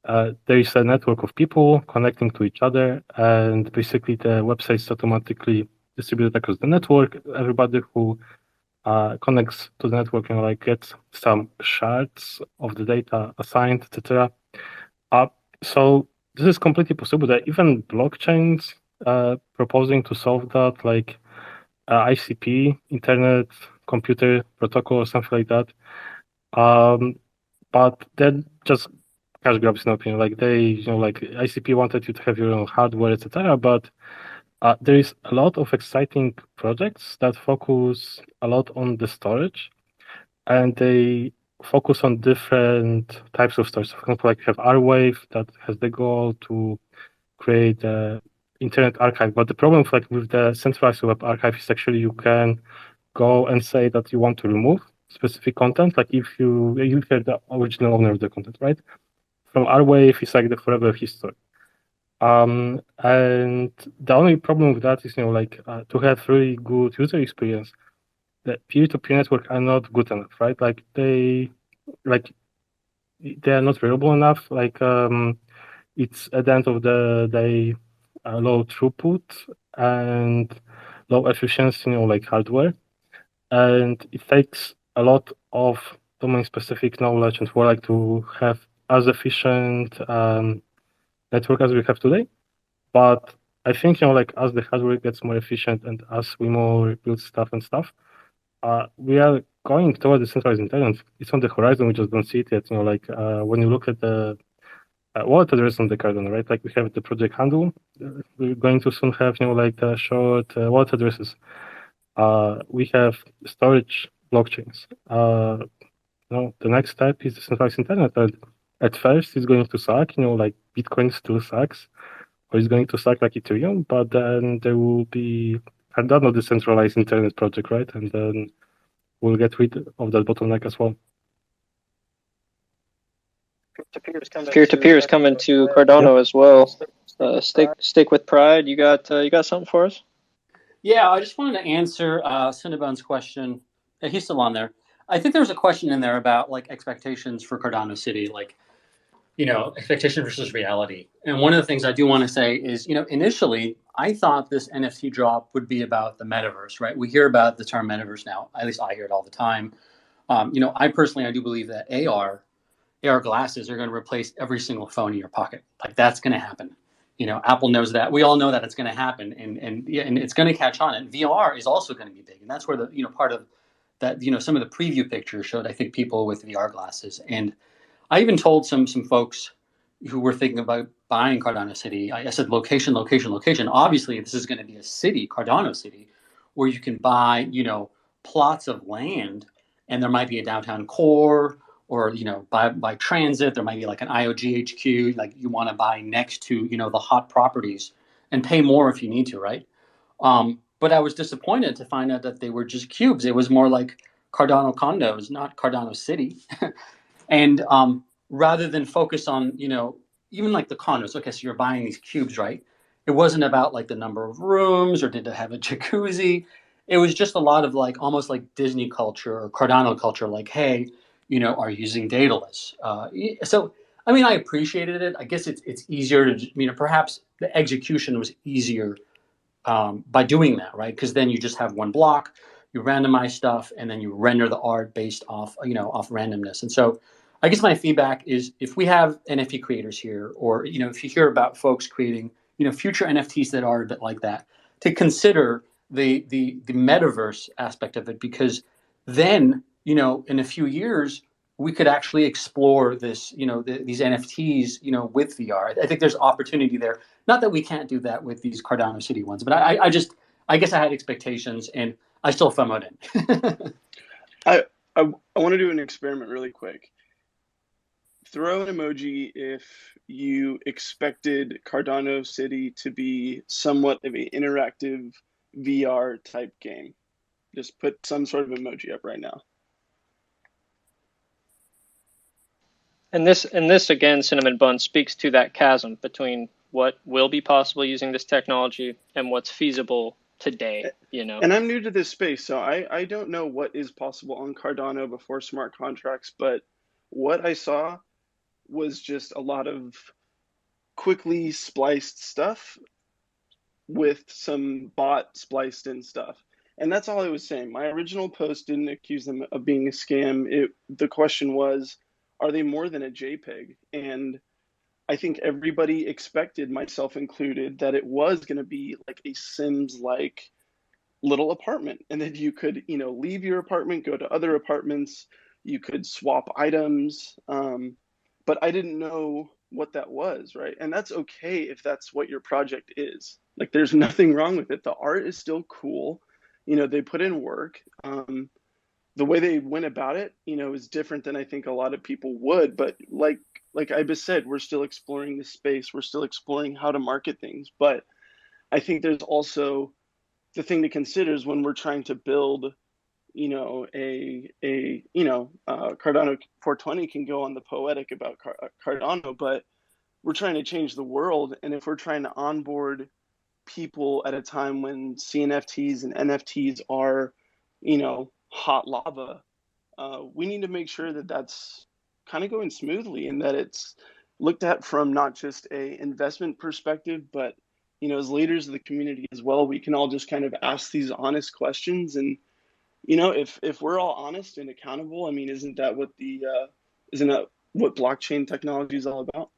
there is a network of people connecting to each other, and basically the website's automatically distributed across the network. Everybody who connects to the network, you know, like gets some shards of the data assigned, etc. So this is completely possible. That even blockchains proposing to solve that, like ICP, Internet Computer Protocol, or something like that. but then just cash grabs in my opinion. Like like ICP wanted you to have your own hardware, etc. But there is a lot of exciting projects that focus a lot on the storage, and they focus on different types of storage. For example, like you have R-Wave that has the goal to create a internet archive. But the problem with the centralized web archive is actually you can go and say that you want to remove specific content, like if you have the original owner of the content, right? From R-Wave, it's like the forever history. And the only problem with that is, to have really good user experience, the peer-to-peer network are not good enough, right? They are not reliable enough. It's at the end of the day low throughput and low efficiency, like hardware, and it takes a lot of domain-specific knowledge and work to have as efficient network as we have today. But I think as the hardware gets more efficient and as we more build stuff, we are going towards the centralized internet. It's on the horizon. We just don't see it yet. When you look at the wallet address on the Cardano, right? Like we have the project handle. We're going to soon have the short wallet addresses. We have storage blockchains. The next step is the centralized internet. And at first, it's going to suck. Like Bitcoin still sucks, or it's going to suck like Ethereum. But then there will be Cardano decentralized internet project, right? And then we'll get rid of that bottleneck as well. Peer-to-peer is coming to Cardano as well. Stick with pride. You got something for us? Yeah, I just wanted to answer Cinnabon's question. He's still on there. I think there's a question in there about like expectations for Cardano City, like, expectation versus reality. And one of the things I do want to say is, initially I thought this NFT drop would be about the metaverse, right? We hear about the term metaverse now. At least I hear it all the time. I personally do believe that AR glasses are going to replace every single phone in your pocket. Like that's going to happen. Apple knows that. We all know that it's going to happen, and it's going to catch on. And VR is also going to be big, and that's where the part of that some of the preview pictures showed, I think, people with VR glasses. And I even told some folks who were thinking about buying Cardano City. I said location, location, location. Obviously, this is going to be a city, Cardano City, where you can buy plots of land, and there might be a downtown core. Or by transit, there might be like an IOGHQ, like you want to buy next to the hot properties and pay more if you need to, right? But I was disappointed to find out that they were just cubes. It was more like Cardano condos, not Cardano City. And rather than focus on even like the condos, okay, so you're buying these cubes, right? It wasn't about like the number of rooms or did it have a jacuzzi. It was just a lot of like almost like Disney culture or Cardano culture, like, hey, are using Daedalus. So, I appreciated it. I guess it's easier to, perhaps the execution was easier by doing that, right? Because then you just have one block, you randomize stuff, and then you render the art based off, off randomness. And so, I guess my feedback is if we have NFT creators here, or if you hear about folks creating, future NFTs that are a bit like that, to consider the metaverse aspect of it, because then in a few years, we could actually explore this, these NFTs, with VR. I think there's opportunity there. Not that we can't do that with these Cardano City ones, but I guess I had expectations, and I still FOMO'd in. I want to do an experiment really quick. Throw an emoji if you expected Cardano City to be somewhat of an interactive VR type game. Just put some sort of emoji up right now. And this again, Cinnamon Bun, speaks to that chasm between what will be possible using this technology and what's feasible today, And I'm new to this space, so I don't know what is possible on Cardano before smart contracts, but what I saw was just a lot of quickly spliced stuff with some bot spliced in stuff. And that's all I was saying. My original post didn't accuse them of being a scam. The question was, are they more than a JPEG? And I think everybody expected, myself included, that it was going to be like a Sims-like little apartment, and that you could, leave your apartment, go to other apartments, You could swap items, but I didn't know what that was, right? And that's okay if that's what your project is. Like, there's nothing wrong with it. The art is still cool. You know, they put in work. The way they went about it, you know, is different than I think a lot of people would. But like Ibis said, we're still exploring the space. We're still exploring how to market things. But I think there's also the thing to consider is when we're trying to build, you know, Cardano 420 can go on the poetic about Cardano, but we're trying to change the world. And if we're trying to onboard people at a time when CNFTs and NFTs are, you know, hot lava, we need to make sure that that's kind of going smoothly and that it's looked at from not just a investment perspective, but, you know, as leaders of the community as well, we can all just kind of ask these honest questions. And, you know, if we're all honest and accountable, I mean, isn't that what blockchain technology is all about?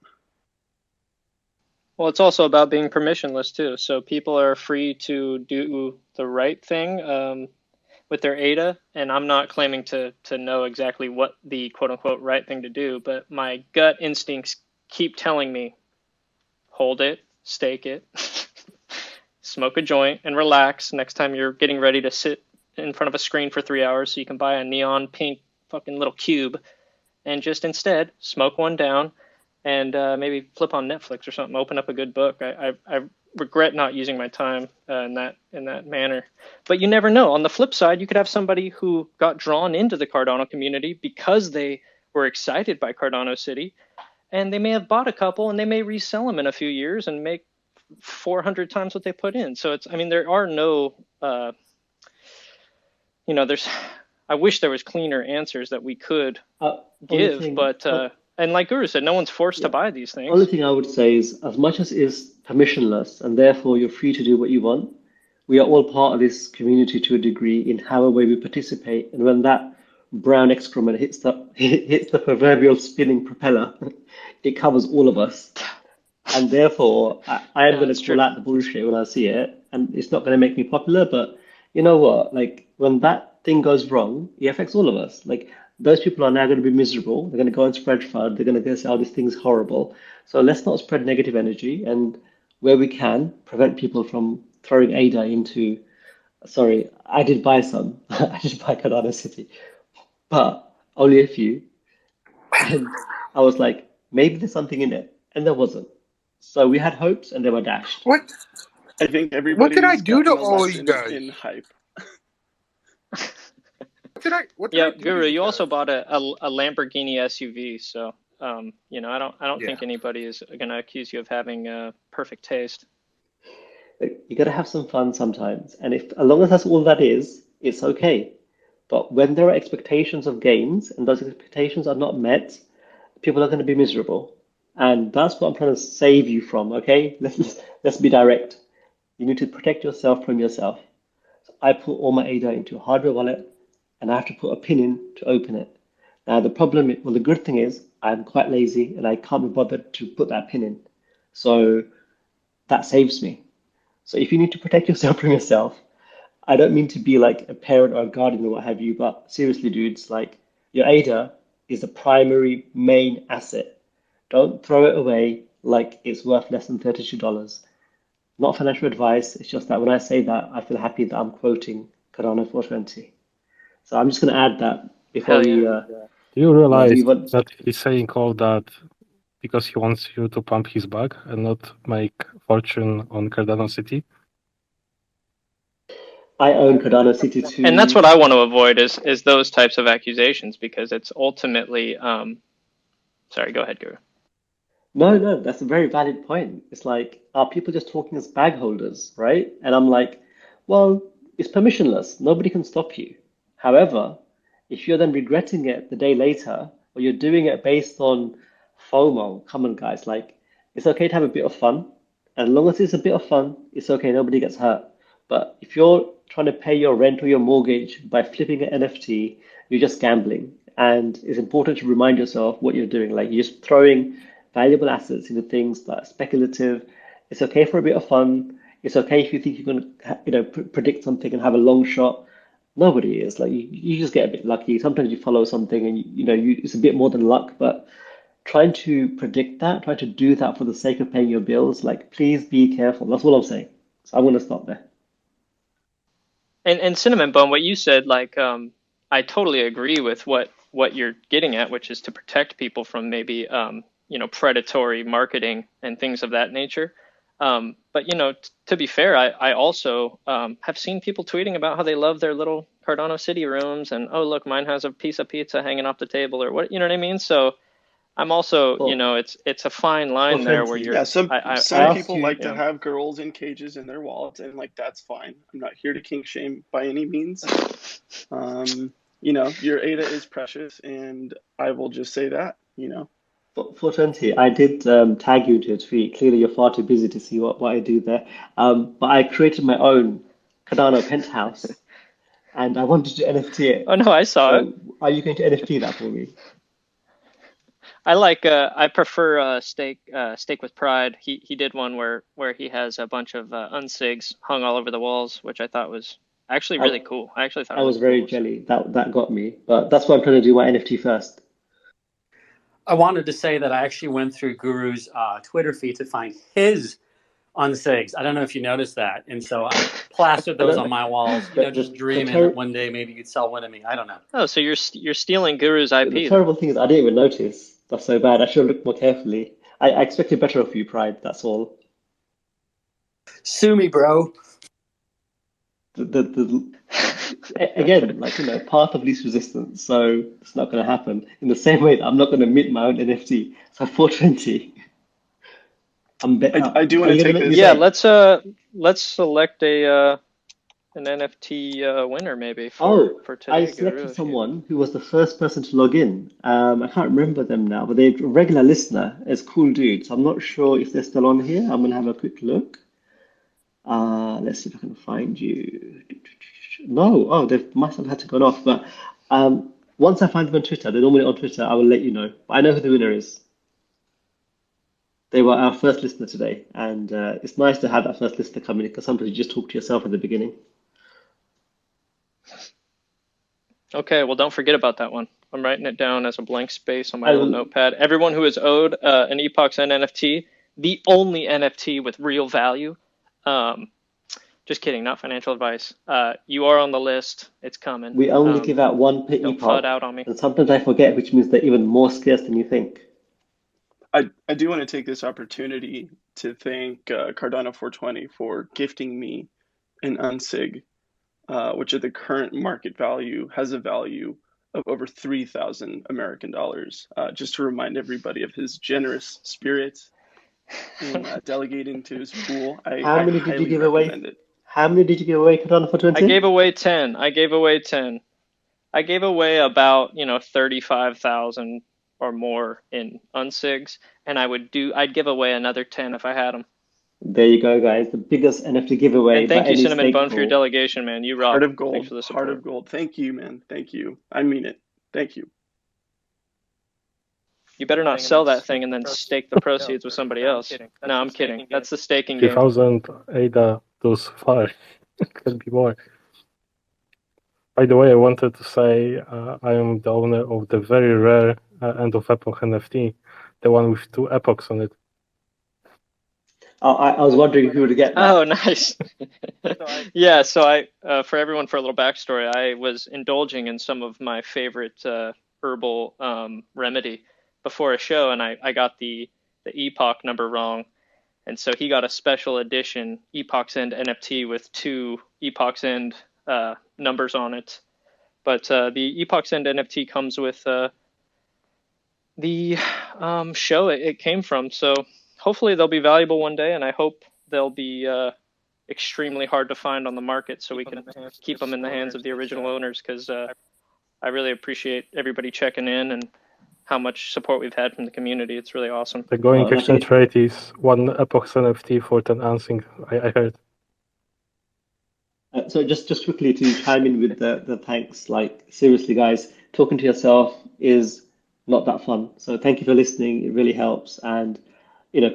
Well, it's also about being permissionless too. So people are free to do the right thing with their ADA, and I'm not claiming to know exactly what the quote unquote right thing to do, but my gut instincts keep telling me, hold it, stake it, smoke a joint, and relax next time you're getting ready to sit in front of a screen for 3 hours so you can buy a neon pink fucking little cube, and just instead smoke one down and maybe flip on Netflix or something, open up a good book. I regret not using my time in that manner. But you never know. On the flip side, you could have somebody who got drawn into the Cardano community because they were excited by Cardano City, and they may have bought a couple and they may resell them in a few years and make 400 times what they put in. So it's, I mean, there are no, you know, I wish there was cleaner answers that we could give, but and like Guru said, no one's forced to buy these things. Only thing I would say is, as much as it is permissionless and therefore you're free to do what you want, we are all part of this community to a degree in however way we participate. And when that brown excrement hits the proverbial spinning propeller, it covers all of us. And therefore, I am going to call out the bullshit when I see it, and it's not going to make me popular. But you know what? Like, when that thing goes wrong, it affects all of us. Like, those people are now going to be miserable. They're going to go and spread FUD. They're going to go say, "Oh, this thing's horrible." So let's not spread negative energy, and where we can, prevent people from throwing ADA into. Sorry, I did buy some. I did buy Cardano City, but only a few. And I was like, maybe there's something in it, and there wasn't. So we had hopes, and they were dashed. What? I think everybody. What did I do to all you guys? In hype. What did I do Guru, you also bought a Lamborghini SUV, so you know, I don't think anybody is going to accuse you of having perfect taste. You got to have some fun sometimes, and as long as that's all that is, it's okay. But when there are expectations of gains and those expectations are not met, people are going to be miserable, and that's what I'm trying to save you from. Okay, let's be direct. You need to protect yourself from yourself. So I put all my ADA into a hardware wallet, and I have to put a pin in to open it. Now the good thing is I'm quite lazy and I can't be bothered to put that pin in. So that saves me. So if you need to protect yourself from yourself, I don't mean to be like a parent or a guardian or what have you, but seriously, dudes, like, your ADA is the primary main asset. Don't throw it away like it's worth less than $32. Not financial advice. It's just that when I say that, I feel happy that I'm quoting Cardano 420. So I'm just going to add that before we. Do you realize that he's saying all that because he wants you to pump his bag and not make fortune on Cardano City? I own Cardano City too. And that's what I want to avoid is those types of accusations, because it's ultimately. Sorry, go ahead, Guru. No, that's a very valid point. It's like, are people just talking as bag holders, right? And I'm like, well, it's permissionless. Nobody can stop you. However, if you're then regretting it the day later, or you're doing it based on FOMO, come on, guys, like, it's okay to have a bit of fun. And as long as it's a bit of fun, it's okay. Nobody gets hurt. But if you're trying to pay your rent or your mortgage by flipping an NFT, you're just gambling. And it's important to remind yourself what you're doing. Like, you're just throwing valuable assets into things that are speculative. It's okay for a bit of fun. It's okay if you think you're going to, predict something and have a long shot. Nobody is. Like you just get a bit lucky. Sometimes you follow something and it's a bit more than luck, but trying to predict that, trying to do that for the sake of paying your bills, like please be careful. That's all I'm saying. So I'm gonna stop there. And Cinnamon Bun, what you said, like I totally agree with what you're getting at, which is to protect people from maybe predatory marketing and things of that nature. But to be fair, I also have seen people tweeting about how they love their little Cardano City rooms, and oh look, mine has a piece of pizza hanging off the table, or what, you know what I mean? So I'm also, Well, it's a fine line there where 420. you're. Yeah, some I some asked people you. like to have girls in cages in their wallets, and like that's fine. I'm not here to kink shame by any means. Your ADA is precious, and I will just say that. 420, I did tag you to a tweet. Clearly, you're far too busy to see what I do there. But I created my own Cardano penthouse, and I wanted to NFT it. Oh no, I saw it. So, are you going to NFT that for me? I prefer Steak with Pride. He did one where he has a bunch of unsigs hung all over the walls, which I thought was actually really I, cool. I actually thought I it was was very cool. So. jelly. That got me. But that's why I'm trying to do my NFT first. I wanted to say that I actually went through Guru's Twitter feed to find his unsigs. I don't know if you noticed that. And so I plastered those on my walls, just dreaming that one day maybe you'd sell one to me. I don't know. Oh, so you're stealing Guru's IP. The terrible thing is I didn't even notice. That's so bad. I should have looked more carefully. I expected better of you, Pride. That's all. Sue me, bro. Again, path of least resistance. So it's not going to happen. In the same way that I'm not going to mint my own NFT. So 420. I do want to take this. Yeah, let's select an NFT winner maybe for today. I selected someone who was the first person to log in. I can't remember them now, but they're a regular listener. It's a cool dude. So I'm not sure if they're still on here. I'm gonna have a quick look. Let's see if I can find you. No, they must have had to go off. But once I find them on Twitter, they're normally on Twitter. I will let you know. But I know who the winner is. They were our first listener today, and it's nice to have that first listener come in because sometimes you just talk to yourself at the beginning. Okay, well, don't forget about that one. I'm writing it down as a blank space on my little notepad. Everyone who is owed an Epochs End NFT, the only NFT with real value. Just kidding, not financial advice. You are on the list. It's coming. We only give out one per don't epoch, FUD out on me. and sometimes I forget, which means they're even more scarce than you think. I do want to take this opportunity to thank Cardano 420 for gifting me an unsig, which at the current market value has a value of over 3,000 American dollars. Just to remind everybody of his generous spirit in delegating to his pool. How many did you give away? It. How many did you give away, Cardano 420? I gave away 10. I gave away about 35,000 or more in unsigs, and I'd give away another 10 if I had them. There you go, guys. The biggest NFT giveaway. And thank you, Cinnamon Bun, for your delegation, man. You rock. Heart of gold. Thanks for the support. Heart of gold. Thank you, man. Thank you. I mean it. Thank you. You better not sell that thing and then stake the proceeds with somebody else. No, I'm kidding. That's the staking game. 3,000 ADA plus 5. Could be more. By the way, I wanted to say I am the owner of the very rare End of Epoch NFT, the one with 2 epochs on it. I was wondering who would get that. Oh, nice. Yeah, so for everyone, for a little backstory, I was indulging in some of my favorite herbal remedy before a show, and I got the epoch number wrong. And so he got a special edition Epochs End NFT with 2 Epochs End numbers on it. But the Epochs End NFT comes with the show it came from. So hopefully they'll be valuable one day, and I hope they'll be extremely hard to find on the market so we can keep them in the hands of the original owners, because I really appreciate everybody checking in and how much support we've had from the community. It's really awesome. The going exchange rate is 1 Epochs NFT for 10 unsing, I heard. So just quickly to chime in with the thanks, like seriously, guys, talking to yourself is not that fun. So thank you for listening. It really helps. And,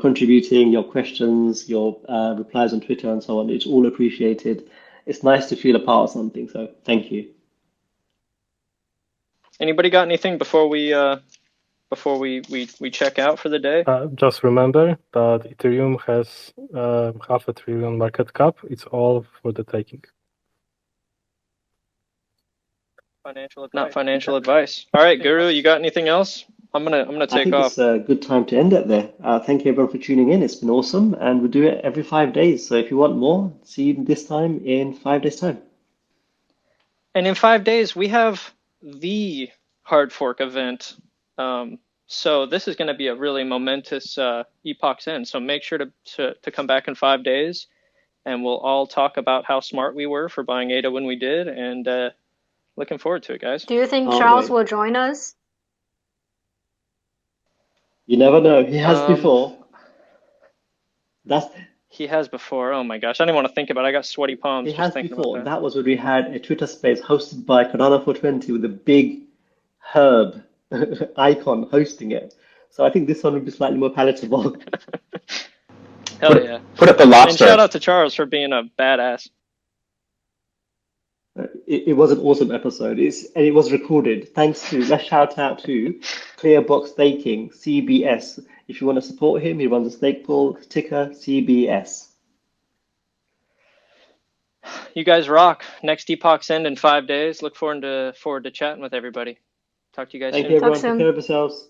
contributing your questions, your replies on Twitter and so on, it's all appreciated. it's nice to feel a part of something. So thank you. Anybody got anything before we check out for the day? Just remember that Ethereum has $500 billion market cap. It's all for the taking. Not financial advice. All right, Guru, you got anything else? I'm gonna I take think off. it's a good time to end it there. Thank you everyone for tuning in. It's been awesome, and we'll do it every 5 days. So if you want more, see you this time in 5 days' time. And in 5 days, we have the hard fork event. So this is going to be a really momentous Epochs End. So make sure to come back in 5 days, and we'll all talk about how smart we were for buying ADA when we did, and looking forward to it, guys. Do you think Charles will join us? You never know. He has before. He has before. Oh my gosh, I don't even want to think about it. I got sweaty palms He just has thinking before. about that. That was when we had a Twitter space hosted by Cardano420 with a big herb icon hosting it. So I think this one would be slightly more palatable. Hell yeah. Put up the lobster. And shout out to Charles for being a badass. It was an awesome episode. And it was recorded. Let's shout out to Clearbox Staking, CBS. If you want to support him, he runs a stake pool, ticker CBS. You guys rock. Next Epochs End in 5 days. Look forward to chatting with everybody. Talk to you guys soon. Thank you, everyone. Take care of yourselves.